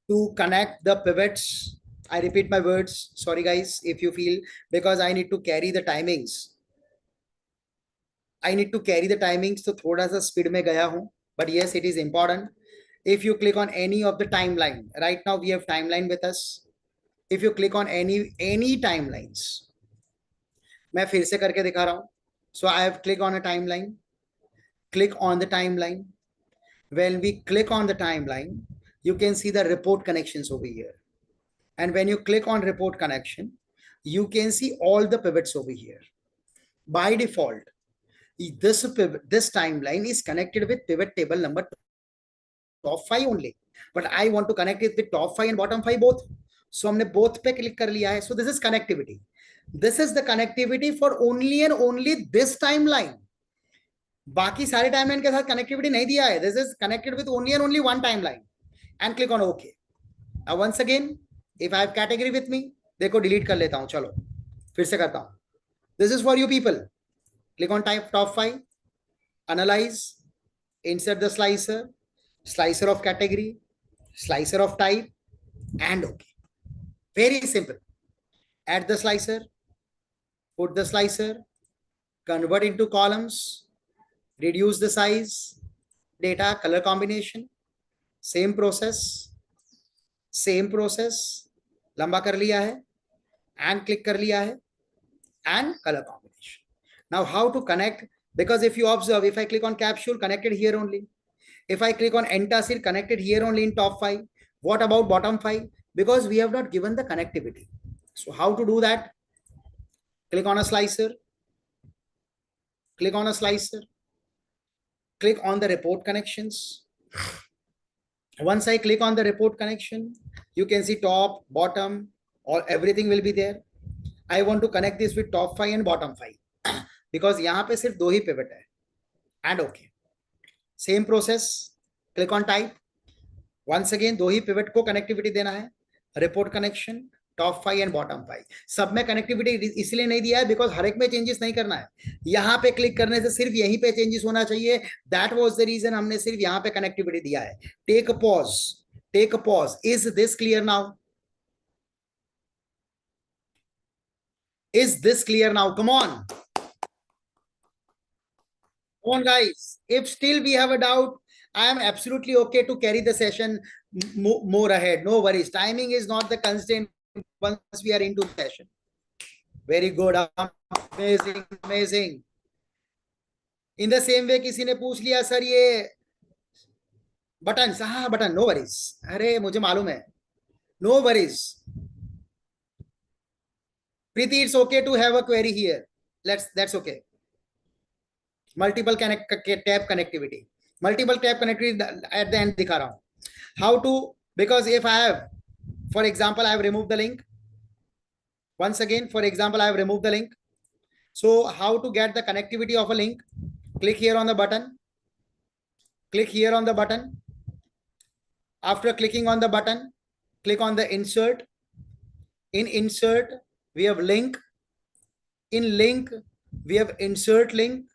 To connect the pivots, I repeat my words, sorry guys if you feel, because I need to carry the timings. तो थोड़ा सा स्पीड में गया हूं, but yes, it is important. If you click on any of the timeline, right now we have timeline with us. If you click on any timelines, मैं फिर से करके दिखा रहा हूं. So I have clicked on a timeline. Click on the timeline. When we click on the timeline, you can see the report connections over here. And when you click on report connection, you can see all the pivots over here. By default, this timeline is connected with pivot table number top 5 only. But I want to connect it with top 5 and bottom 5 both. So हमने both पे click कर लिया है. So this is connectivity. This is the connectivity for only and only this timeline. बाकी सारे timeline के साथ connectivity नहीं दिया है. This is connected with only and only one timeline. And click on OK. Now once again, if I have category with me, देखो delete कर लेता हूँ. चलो फिर से करता हूँ. This is for you people. Click on type top 5, analyze, insert the slicer of category, slicer of type, and OK. Very simple. Add the slicer, put the slicer, convert into columns, reduce the size, data, color combination, same process, लंबा कर लिया है and click कर लिया है and color combination. Now how to connect? Because if you observe, if I click on capsule, connected here only. If I click on antacid, connected here only in top 5. What about bottom 5? Because we have not given the connectivity. So how to do that? Click on a slicer. Click on a slicer. Click on the report connections. Once I click on the report connection, you can see top, bottom, or everything will be there. I want to connect this with top 5 and bottom 5 because यहाँ पे सिर्फ 2 ही pivot है. And okay. Same process. Click on type. Once again 2 he pivot को connectivity देना है. Report connection, top 5 and bottom 5. सब में connectivity इसलिए नहीं दिया है because हर एक में changes नहीं करना है. यहाँ पे click करने से सिर्फ यहीं पे changes होना चाहिए. That was the reason हमने सिर्फ यहाँ पे connectivity दिया है. Take a pause. Take a pause. Is this clear now? Is this clear now? Come on. Come on, guys. If still we have a doubt, I am absolutely okay to carry the session more ahead. No worries. Timing is not the constraint once we are into the session. Very good. Amazing. Amazing. In the same way, किसी ने पूछ लिया sir ये button, हाँ button, no worries. अरे मुझे मालूम है. No worries. Preeti, it's okay to have a query here. That's okay. Multiple tab connectivity. Multiple tab connectivity at the end दिखा रहा हूँ. How to, because if I have, for example, I have removed the link. Once again, for example, I have removed the link. So how to get the connectivity of a link? Click here on the button. Click here on the button. After clicking on the button, click on the insert. In insert, we have link. In link, we have insert link.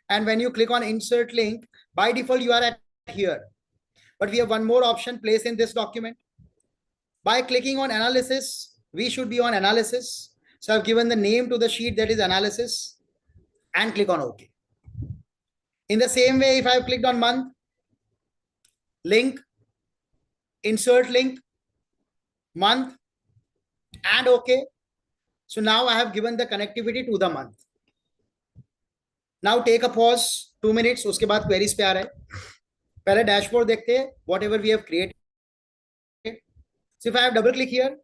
And when you click on insert link, by default, you are at here. But we have one more option, place in this document. By clicking on analysis, we should be on analysis. So I've given the name to the sheet, that is analysis, and click on OK. In the same way, if I've clicked on month, link, insert link, month, and OK. So now I have given the connectivity to the month. Now take a pause, 2 minutes, उसके बाद queries पे आ रहे हैं. पहले dashboard देखते हैं, whatever we have created. So if I have double click here,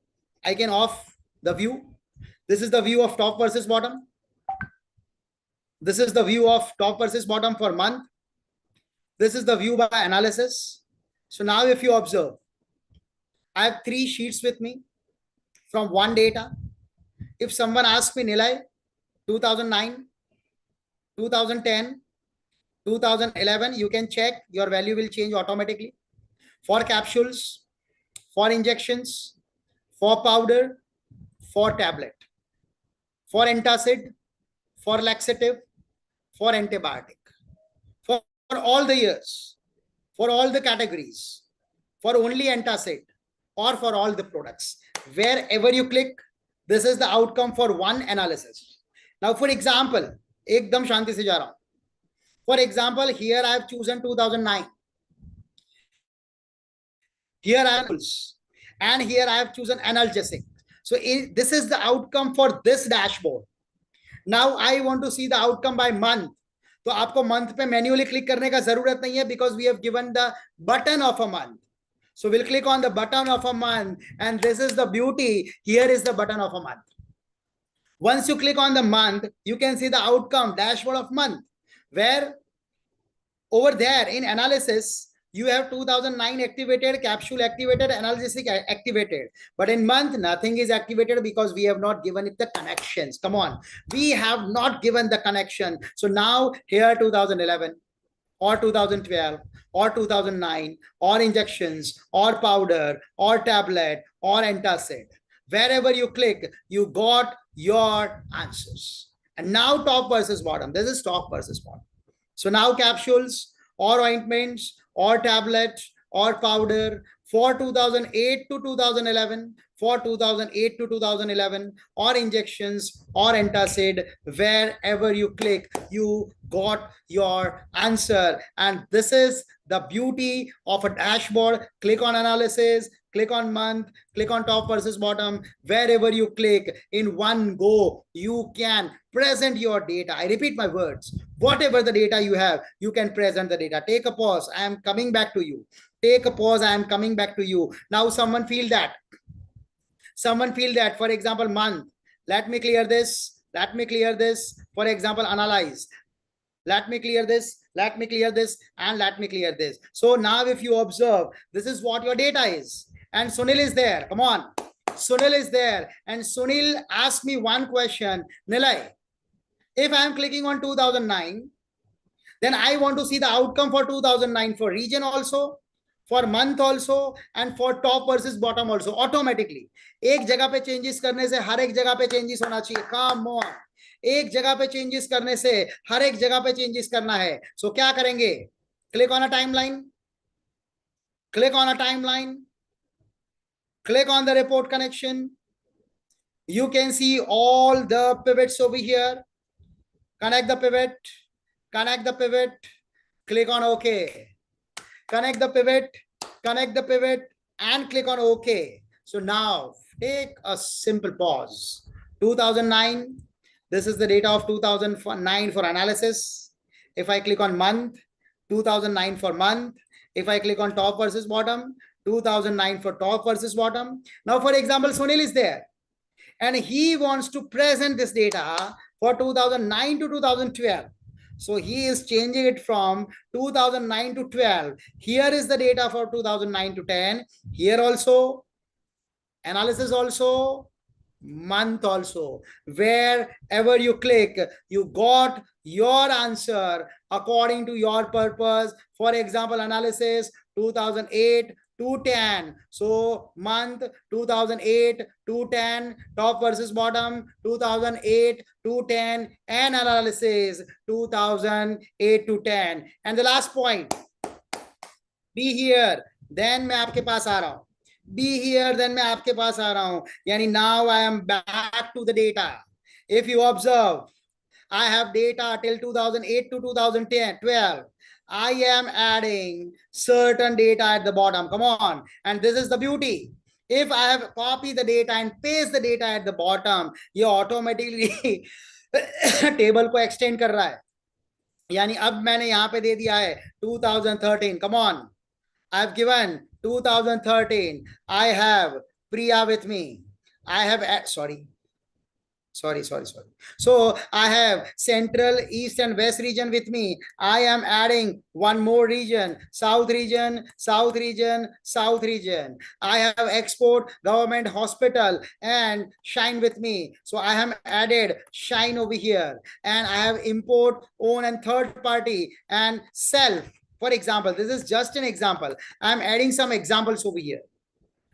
I can off the view. This is the view of top versus bottom. This is the view of top versus bottom for month. This is the view by analysis. So now if you observe, I have 3 sheets with me from one data. If someone asks me, Nilay, 2009, 2010, 2011, you can check, your value will change automatically. For capsules, for injections, for powder, for tablet, for antacid, for laxative, for antibiotic, for all the years, for all the categories, for only antacid, or for all the products. Wherever you click, this is the outcome for one analysis. Now, for example, एकदम शांति से जा रहा हूं. For example, here I have chosen 2009. Here I have, and here I have chosen analgesic. So this is the outcome for this dashboard. Now I want to see the outcome by month. तो आपको month पे manually click करने का जरूरत नहीं है because we have given the button of a month. So we'll click on the button of a month, and this is the beauty. Here is the button of a month. Once you click on the month, you can see the outcome dashboard of month, where over there in analysis, you have 2009 activated, capsule activated, analgesic activated. But in month, nothing is activated because we have not given it the connections. Come on. We have not given the connection. So now here 2011 or 2012 or 2009 or injections or powder or tablet or antacid. Wherever you click, you got your answers. And now top versus bottom. This is top versus bottom. So now capsules or ointments or tablets or powder for 2008 to 2011, for 2008 to 2011, or injections or antacid, wherever you click, you got your answer. And this is the beauty of a dashboard. Click on analysis, click on month, click on top versus bottom. Wherever you click, in one go, you can present your data. I repeat my words. Whatever the data you have, you can present the data. Take a pause. I am coming back to you. Take a pause. I am coming back to you. Now, someone feel that. Someone feel that. For example, month. Let me clear this. Let me clear this. For example, analyze. Let me clear this. Let me clear this. And let me clear this. So now if you observe, this is what your data is. And Sunil is there. Come on. Sunil is there. And Sunil asked me one question. Nilay, if I am clicking on 2009, then I want to see the outcome for 2009 for region also, for month also, and for top versus bottom also. Automatically एक जगह पे changes करने से हर एक जगह पे changes होना चाहिए. Come on. एक जगह पे चेंजेस करने से हर एक जगह पे चेंजेस करना है. सो क्या करेंगे? Click on a timeline, click on a timeline, click on the report connection. You can see all the pivots over here. Connect the pivot, connect the pivot, click on OK. Connect the pivot, and click on OK. So now take a simple pause. 2009, this is the data of 2009 for analysis. If I click on month, 2009 for month. If I click on top versus bottom, 2009 for top versus bottom. Now, for example, Sunil is there and he wants to present this data for 2009 to 2012. So he is changing it from 2009 to 12. Here is the data for 2009 to 10. Here also, analysis also, month also. Wherever you click, you got your answer according to your purpose. For example, analysis 2008 to 10. So month 2008 to 10, top versus bottom 2008 to 10, and analysis 2008 to 10. And the last point, be here, then मैं आपके पास आ रहा हूं. Be here, then मैं आपके पास आ रहा हूं. यानी now I am back to the data. If you observe, I have data till 2008 to 2010, 12. I am adding certain data at the bottom. Come on. And this is the beauty. If I have copied the data and paste the data at the bottom, ये automatically table को extend कर रहा है. यानी अब मैंने यहाँ पे दे दिया है 2013. Come on. I've given 2013. I have Priya with me. I have, sorry. So I have central, east, and west region with me. I am adding one more region, south region, south region, south region. I have export, government, hospital, and Shine with me. So I have added Shine over here. And I have import, own, and third party, and self. For example, this is just an example. I'm adding some examples over here.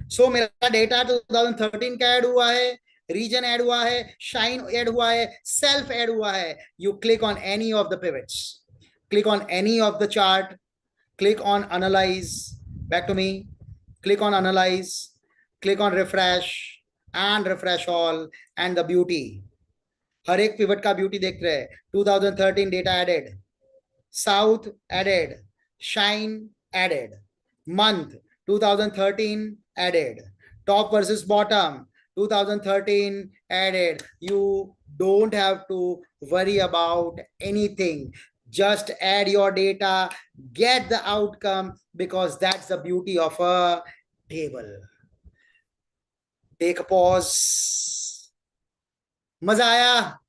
So मेरा data 2013 का add हुआ है, region add हुआ है, shine add हुआ है, self add हुआ है. You click on any of the pivots, click on any of the chart, click on analyze, back to me, click on analyze, click on refresh and refresh all. And the beauty, हर एक pivot का beauty देख रहे हैं. 2013 data added, south added, shine added, month 2013 added, top versus bottom 2013 added. You don't have to worry about anything. Just add your data, get the outcome, because that's the beauty of a table. Take a pause. मजा आया?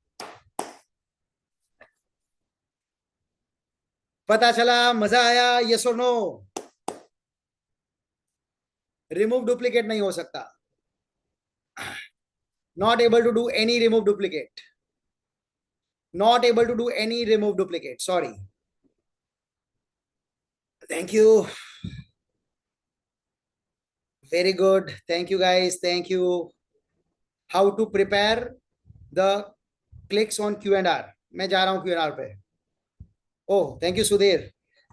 पता चला? मजा आया? Yes or no? Remove duplicate नहीं हो सकता. Not able to do any remove duplicate. Not able to do any remove duplicate. Sorry. Thank you. Very good. Thank you, guys. Thank you. How to prepare the clicks on Q&R. मैं जा रहा हूँ Q&R पे. Oh, thank you, Sudhir.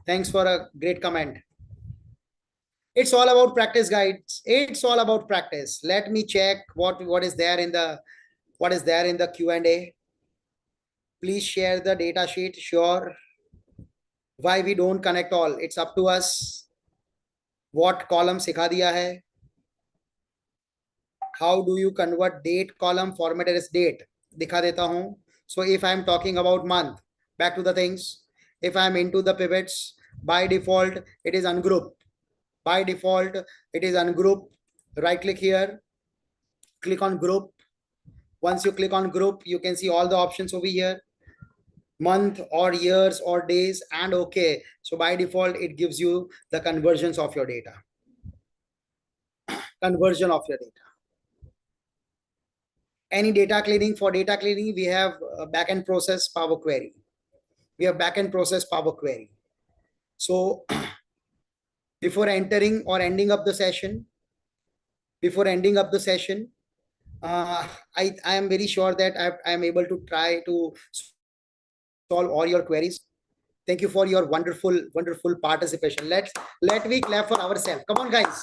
Thanks for a great comment. It's all about practice, guys. It's all about practice. Let me check what is there in the Q&A. Please share the data sheet. Sure. Why we don't connect all? It's up to us. What column सिखा दिया है? How do you convert date column formatted as date? दिखा देता हूँ. So if I'm talking about month, back to the things. If I'm into the pivots, by default it is ungroup. By default it is ungroup. Right click here, click on group. Once you click on group, you can see all the options over here, month or years or days, and okay. So by default it gives you the conversions of your data. Conversion of your data. Any data cleaning, for data cleaning we have backend process Power Query. We have backend process Power Query. So before entering or ending up the session, I am very sure that I am able to try to solve all your queries. Thank you for your wonderful participation. Let me clap for ourselves. Come on, guys.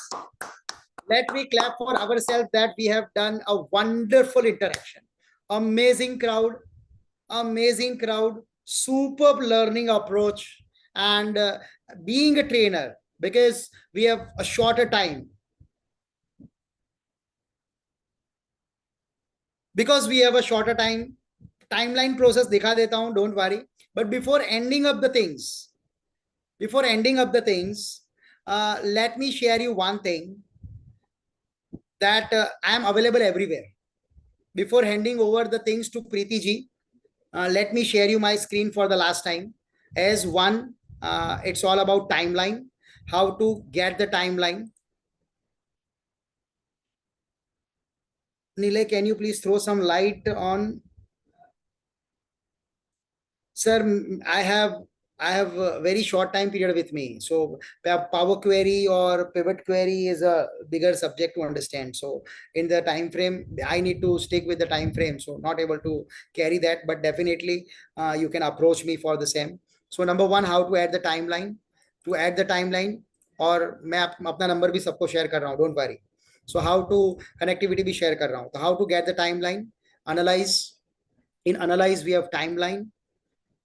Let me clap for ourselves that we have done a wonderful interaction. Amazing crowd, superb learning approach, and being a trainer, because we have a shorter time. Because we have a shorter timeline process दिखा देता हूं, don't worry. But before ending up the things, let me share you one thing, that I am available everywhere. Before handing over the things to Preeti ji, let me share you my screen for the last time. As one, it's all about timeline, how to get the timeline. Nilay, can you please throw some light on? Sir, I have a very short time period with me. So Power Query or Pivot Query is a bigger subject to understand. So in the time frame, I need to stick with the time frame. So not able to carry that, but definitely you can approach me for the same. So number one, how to add the timeline. To add the timeline, और मैं अपना number भी सबको share कर रहा हूँ, don't worry. So how to connectivity भी share कर रहा हूँ. तो how to get the timeline? Analyze. In analyze we have timeline.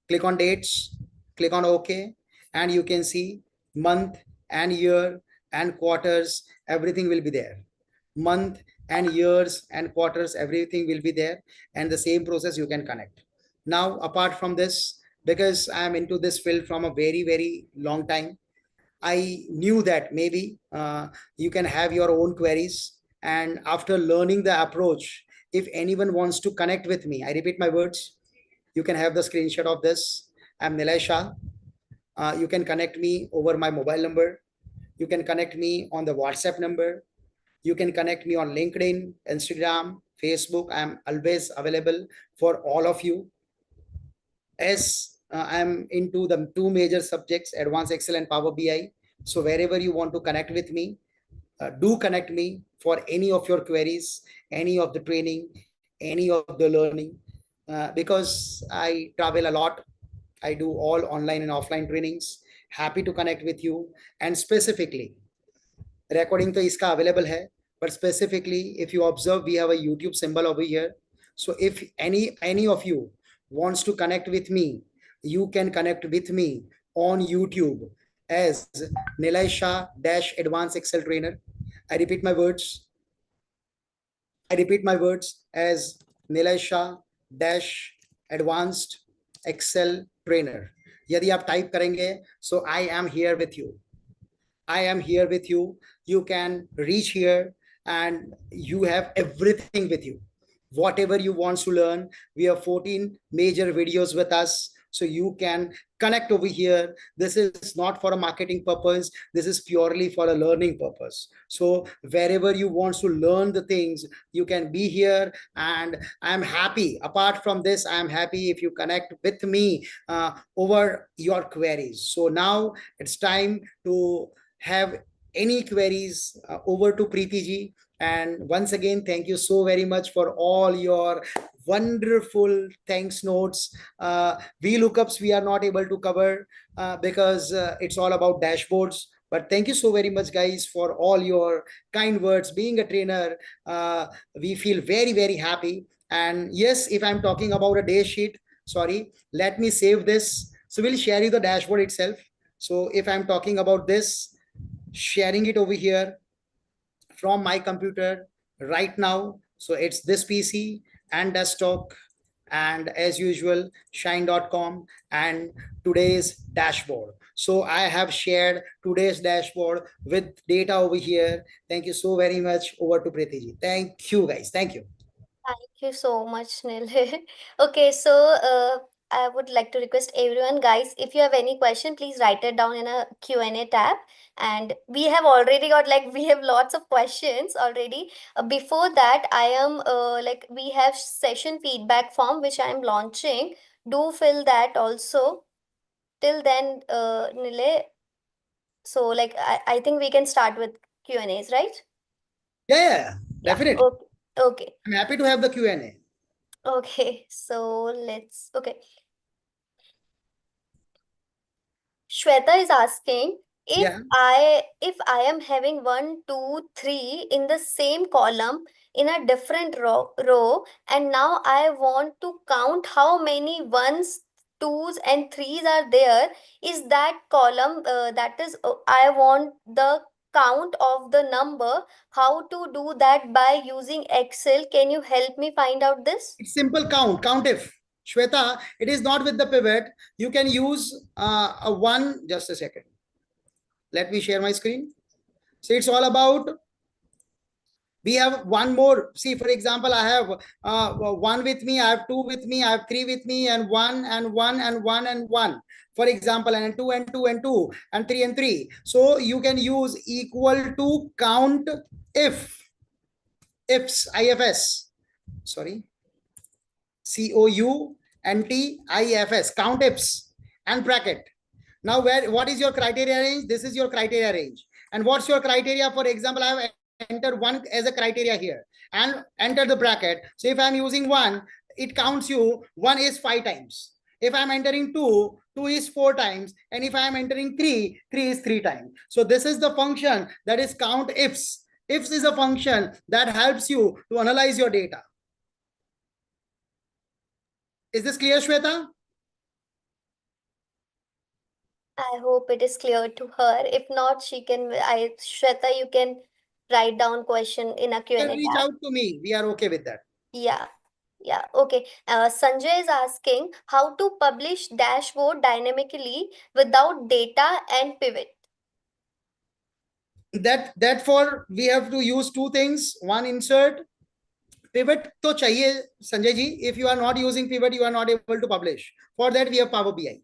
Click on dates, click on OK, and you can see month and year and quarters, everything will be there. Month and years and quarters, everything will be there, and the same process you can connect. Now, apart from this, because I am into this field from a very long time, I knew that maybe you can have your own queries. And after learning the approach, if anyone wants to connect with me, I repeat my words, you can have the screenshot of this. I'm Nilay Shah. You can connect me over my mobile number. You can connect me on the WhatsApp number. You can connect me on LinkedIn, Instagram, Facebook. I'm always available for all of you. As I'm into the two major subjects, Advanced Excel and Power BI. So wherever you want to connect with me, do connect me for any of your queries, any of the training, any of the learning. Because I travel a lot, I do all online and offline trainings. Happy to connect with you. And specifically, recording to iska available hai, but specifically, if you observe, we have a YouTube symbol over here. So if any of you wants to connect with me, you can connect with me on YouTube as Nilay Shah dash Advanced Excel Trainer. I repeat my words. As Nilay Shah dash Advanced Excel Trainer. यदि आप type करेंगे, so I am here with you. You can reach here and you have everything with you. Whatever you want to learn, we have 14 major videos with us. So you can connect over here. This is not for a marketing purpose. This is purely for a learning purpose. So wherever you want to learn the things, you can be here. And I'm happy. Apart from this, I'm happy if you connect with me over your queries. So now it's time to have any queries over to Preeti ji. And once again, thank you so very much for all your wonderful thanks notes. VLOOKUPs we are not able to cover because it's all about dashboards. But thank you so very much, guys, for all your kind words. Being a trainer, we feel very, very happy. And yes, if I'm talking about a day sheet, sorry, let me save this. So we'll share you the dashboard itself. So if I'm talking about this, sharing it over here from my computer right now. So it's this PC and desktop, and as usual, Shine.com and today's dashboard. So I have shared today's dashboard with data over here. Thank you so very much. Over to Preeti. Thank you, guys. Thank you. Thank you so much, Nilay. Okay, so I would like to request everyone, guys, if you have any question, please write it down in a Q&A tab. And we have already got we have lots of questions already. Before that, I am we have session feedback form which I am launching. Do fill that also. Till then, Nilay, so I think we can start with Q&As, right? Yeah, Yeah. definitely. Okay. Okay. I'm happy to have the Q&A. Okay. So okay. Shweta is asking Yeah. if I am having 1, 2, 3 in the same column in a different row, and now I want to count how many ones, twos, and threes are there. Is that column that is I want the count of the number? How to do that by using Excel? Can you help me find out this? It's simple count. Count if. Shweta, it is not with the pivot. You can use a one. Just a second. Let me share my screen. So it's all about, we have one more. See, for example, I have one with me, I have two with me, I have three with me, and one and one and one and one, for example, and two and two and two and three and three. So you can use equal to count ifs, ifs, sorry, COUNTIFS, count ifs, and bracket. Now, what is your criteria range? This is your criteria range. And what's your criteria? For example, I have entered one as a criteria here and enter the bracket. So if I'm using one, it counts you, one is 5 times. If I'm entering two, two is 4 times. And if I'm entering three, three is 3 times. So this is the function that is count ifs. Ifs is a function that helps you to analyze your data. Is this clear, Shweta? I hope it is clear to her. If not, Shweta, you can write down question in a You can Q&A reach tab. out to me. We are okay with that. Yeah, yeah, okay. Sanjay is asking how to publish dashboard dynamically without data and pivot. That for we have to use two things. One, insert. Pivot to chahiye, Sanjay ji. If you are not using pivot, you are not able to publish. For that, we have Power BI.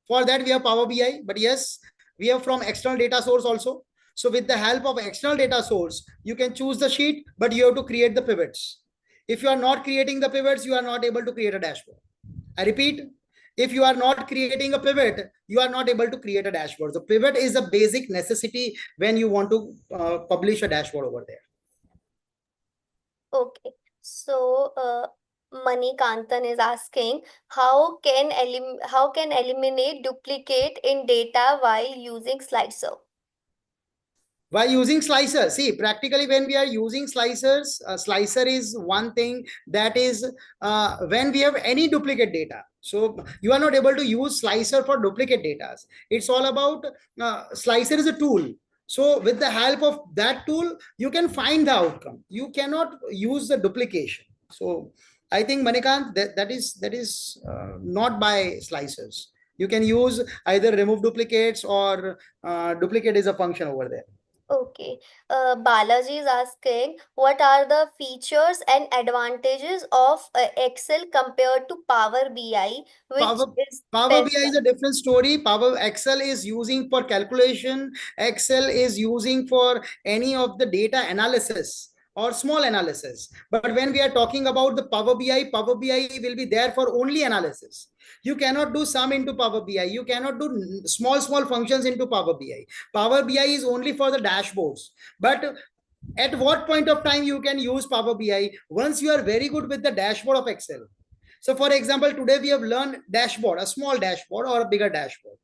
For that, we have Power BI. But yes, we have from external data source also. So with the help of external data source, you can choose the sheet, but you have to create the pivots. If you are not creating the pivots, you are not able to create a dashboard. I repeat, if you are not creating a pivot, you are not able to create a dashboard. The pivot is a basic necessity when you want to publish a dashboard over there. Okay, so Mani Kantan is asking how can eliminate duplicate in data while using slicer? By using slicer, see, practically when we are using slicers, slicer is one thing that is when we have any duplicate data. So you are not able to use slicer for duplicate data. It's all about slicer is a tool. So with the help of that tool, you can find the outcome. You cannot use the duplication. So I think, Manikant, that is not by slicers. You can use either remove duplicates or duplicate is a function over there. Okay. Balaji is asking, what are the features and advantages of Excel compared to Power BI, which Power is Power best BI is a one? different story. Power Excel is using for calculation. Excel is using for any of the data analysis or small analysis. But when we are talking about the Power BI will be there for only analysis. You cannot do sum into Power BI. You cannot do small functions into Power BI. Power BI is only for the dashboards. But at what point of time you can use Power BI? Once you are very good with the dashboard of Excel. So for example, today we have learned dashboard, a small dashboard or a bigger dashboard.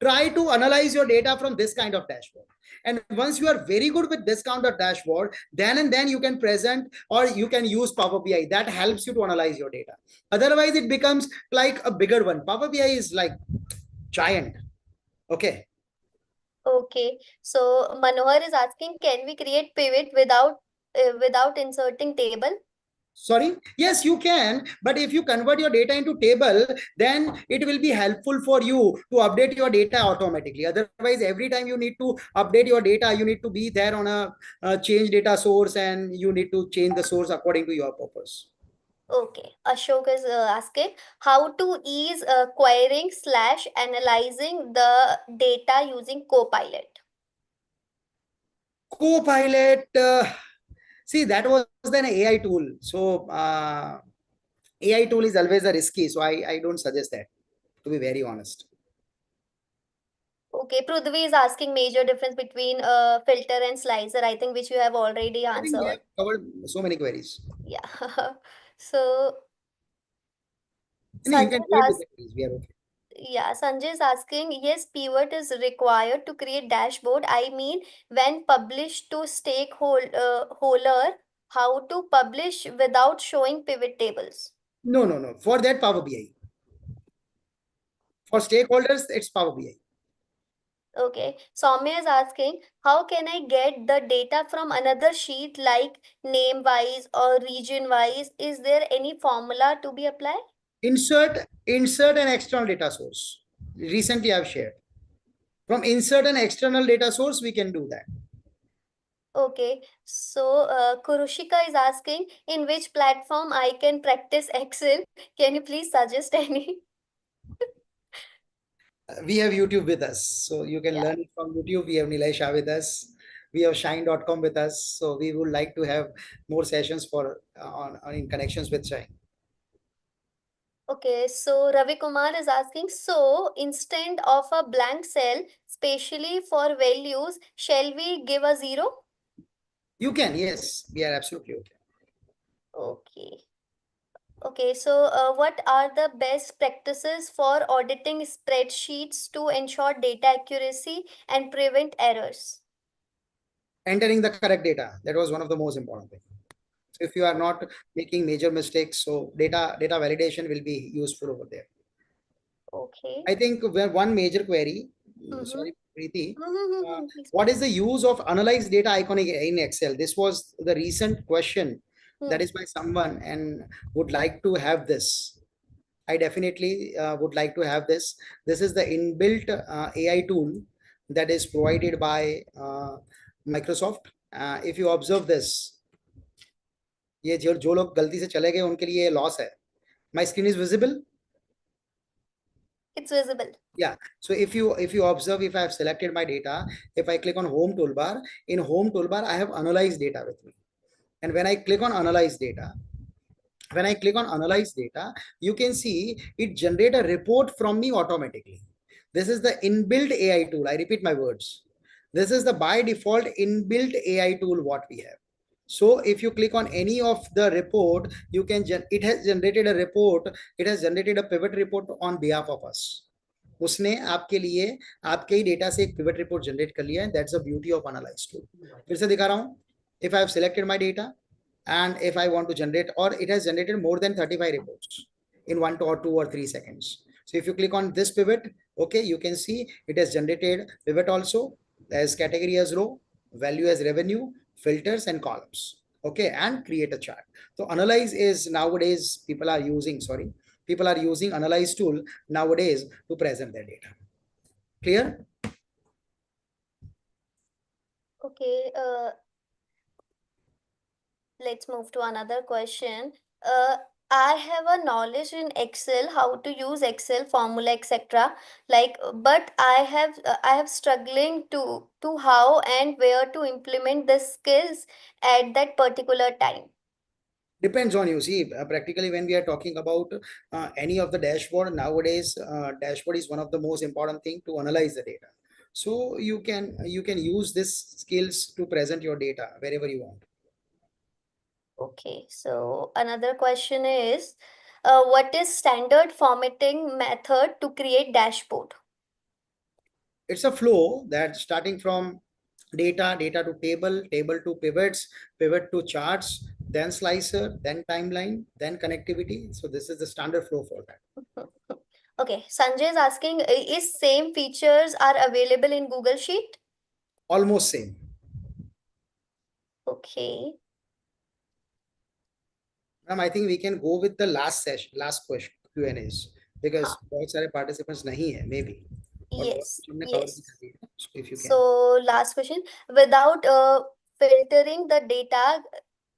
try to analyze your data from this kind of dashboard. And once you are very good with this kind of dashboard, then and then you can present or you can use Power BI. That helps you to analyze your data. Otherwise, it becomes like a bigger one. Power BI is like giant. Okay. Okay. So Manohar is asking, can we create pivot without inserting table? Sorry, yes, you can, but if you convert your data into table, then it will be helpful for you to update your data automatically. Otherwise, every time you need to update your data, you need to be there on a change data source, and you need to change the source according to your purpose. Okay. Ashok is asking how to ease querying slash analyzing the data using Copilot. Copilot, see, that was then an AI tool. So AI tool is always a risky, so I don't suggest that, to be very honest. Okay, Prudhvi is asking major difference between filter and slicer, I think, which you have already I think we have answered. covered so many queries. Yeah. So No, you can Sanjay do it with asks, the queries. We are okay. yeah, Sanjay is asking, yes, pivot is required to create dashboard. I mean, when published to stakeholder, how to publish without showing pivot tables. No, no, no. For that, Power BI. For stakeholders, it's Power BI. Okay. Soumya is asking, how can I get the data from another sheet like name wise or region wise? Is there any formula to be applied? Insert an external data source. Recently, I've shared. From insert an external data source, we can do that. Okay. So Kurushika is asking, in which platform I can practice Excel? Can you please suggest any? We have YouTube with us, so you can Yeah. learn it from YouTube. We have Nilay Shah with us. We have Shine.com with us. So we would like to have more sessions for on in connections with Shine. Okay, so Ravi Kumar is asking, so instead of a blank cell, specially for values, shall we give a zero? You can, yes, we are absolutely okay. Okay. Okay, so what are the best practices for auditing spreadsheets to ensure data accuracy and prevent errors? Entering the correct data, that was one of the most important things. So if you are not making major mistakes, so data validation will be useful over there. Okay. I think where one major query, Mm-hmm. sorry, Preeti, uh, Please, what please. is the use of analyzed data icon in Excel? This was the recent question that Hmm. is by someone and would like to have this. I definitely would like to have this. This is the inbuilt AI tool that is provided by Microsoft. If you observe this, ये जो लोग गलती से चले गए उनके लिए loss है. My screen is visible. It's visible. Yeah, so if you observe, if I have selected my data, if I click on home toolbar, in home toolbar I have analyzed data with me. And when I click on analyze data, you can see it generate a report from me automatically. This is the inbuilt AI tool. I repeat my words. This is the by default inbuilt AI tool what we have. So if you click on any of the report, you can it has generated a report. It has generated a pivot report on behalf of us. उसने आपके लिए आपके ही data से एक pivot report generate कर लिया है. That's the beauty of analyse tool. फिर से दिखा रहा हूं. If I have selected my data and if I want to generate, or it has generated more than 35 reports in 1 or 2 or 3 seconds. So if you click on this pivot, okay, you can see it has generated pivot also, as category as row, value as revenue, filters and columns, okay, and create a chart. So analyze is nowadays people are using analyze tool nowadays to present their data. Clear? Okay, let's move to another question. Uh, I have a knowledge in Excel, how to use Excel formula, etc. Like, but I have struggling to how and where to implement the skills at that particular time. Depends on you. See, practically when we are talking about any of the dashboard nowadays, dashboard is one of the most important thing to analyze the data. So you can use this skills to present your data wherever you want. Okay, so another question is, what is standard formatting method to create dashboard? It's a flow that starting from data to table, table to pivots, pivot to charts, then slicer, then timeline, then connectivity. So this is the standard flow for that. Okay, Sanjay is asking, is same features are available in Google Sheet? Almost same. Okay. Ma'am, I think we can go with the last session, last question Q&As because हाँ, बहुत सारे participants नहीं है maybe और बहुत yes, कुछ हमने cover भी yes. कर दिया. So if you can. So last question, without filtering the data,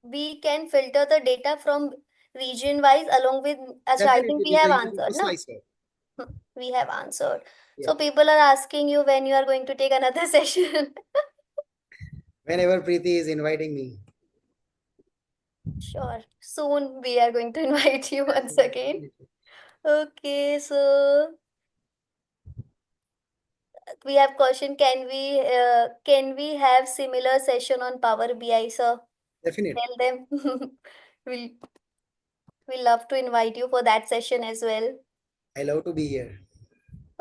we can filter the data from region wise along with, actually, I think Definitely we with have the use of answered, the no? slicer. We have answered. Yeah. So people are asking you when you are going to take another session. Whenever Preeti is inviting me. Sure. Soon we are going to invite you once Definitely, again. definitely. Okay, so we have question, can we have similar session on Power BI, sir? Definitely. Tell them. We'll we love to invite you for that session as well. I love to be here.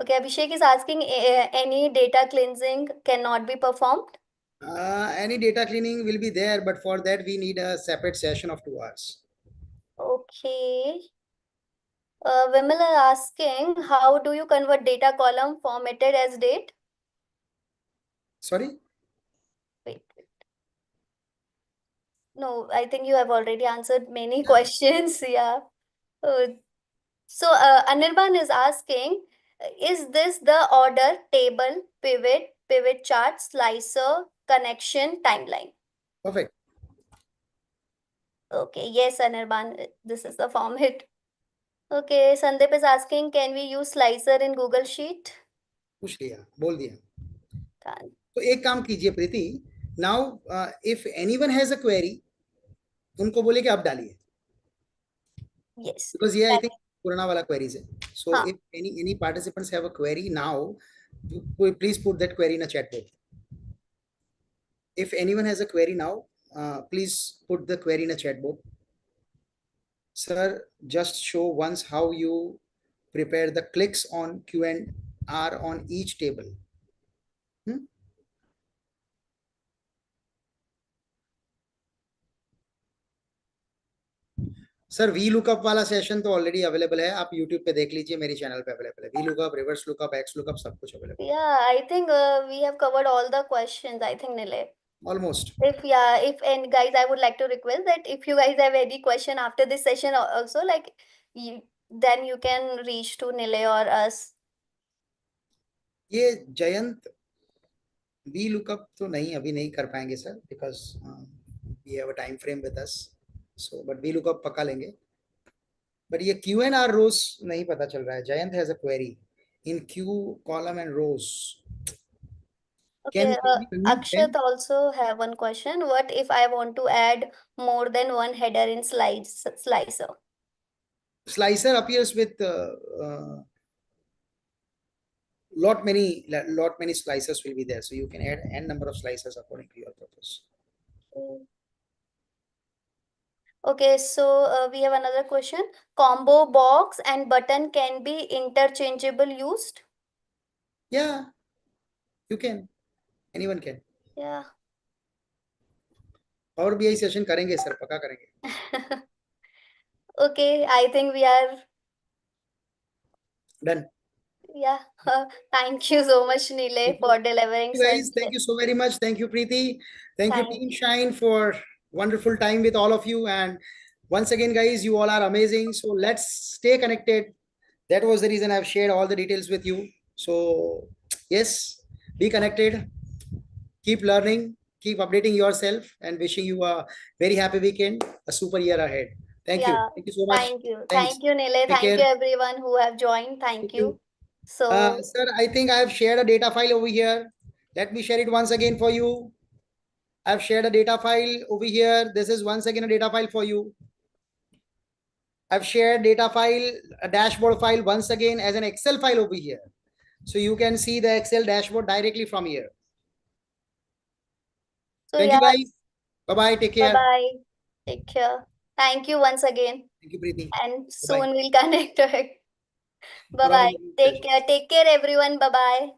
Okay, Abhishek is asking, any data cleansing cannot be performed? Any data cleaning will be there, but for that we need a separate session of 2 hours. Okay. Vimala asking, how do you convert data column formatted as date? Sorry? Wait, no, I think you have already answered many questions. Yeah. Uh, so Anirban is asking, is this the order, table, pivot chart, slicer, connection, timeline? Perfect. Okay, yes, Anirban, this is the format. Okay, Sandeep is asking, can we use slicer in Google Sheet? पूछ लिया, बोल दिया. Can. तो एक काम कीजिए प्रीति. Now, if anyone has a query, उनको बोले कि आप डालिए. Yes. Because yeah, I That, think पुराना वाला queries है. So हाँ. if any participants have a query now, please put that query in a chat box. If anyone has a query now, please put the query in a chat box. Sir, just show once how you prepare the clicks on Q and R on each table. Hmm? Sir V lookup वाला session तो already available है. आप YouTube पे देख लीजिए, मेरी channel पे available है. V lookup, reverse lookup, x lookup सब कुछ available Yeah, I think we have covered all the questions. I think, Nilay. है almost. If and guys, I would like to request that if you guys have any question after this session also, like you, then you can reach to Nilay or us. ये Jayant V lookup तो नहीं अभी नहीं कर पाएंगे sir because we have a time frame with us. So but we look up पक्का लेंगे. But ये क्यू एंड आर रोज नहीं पता चल रहा है. Jayant has a query in Q column and rows. Okay, can we convene Akshat also have one question. What if I want to add more than one header in slicer? slicer appears with lot many slices will be there, so you can add n number of slices according to your purpose. Mm. Okay, so we have another question. Combo box and button can be interchangeable used? Yeah, you can. Anyone can. Yeah. Power BI session करेंगे sir, पक्का करेंगे. Okay, I think we are, Done. yeah. Thank you so much, Nilay, Thank you. for delivering You such. guys, thank you so very much. Thank you, Preeti. Thank you, Thank Team you. Shine, for wonderful time with all of you. And once again, guys, you all are amazing. So let's stay connected. That was the reason I've shared all the details with you. So yes, be connected. Keep learning. Keep updating yourself. And wishing you a very happy weekend, a super year ahead. Thank you. Yeah. Thank you so much. Thank you. Thanks. Thank you, Nilay. Take Thank you, care. everyone who have joined. Thank Thank you. you. So, Sir, I think I have shared a data file over here. Let me share it once again for you. I've shared a data file over here. This is once again a data file for you. I've shared data file, a dashboard file once again as an Excel file over here. So you can see the Excel dashboard directly from here. so Thank you yeah. guys. Bye-bye. Take Bye care. bye. Take care. Thank you once again. Thank you, Preeti. And Bye-bye. soon we'll connect. Bye थोड़ा bye. बहुत Take care. Take care, everyone. Bye bye.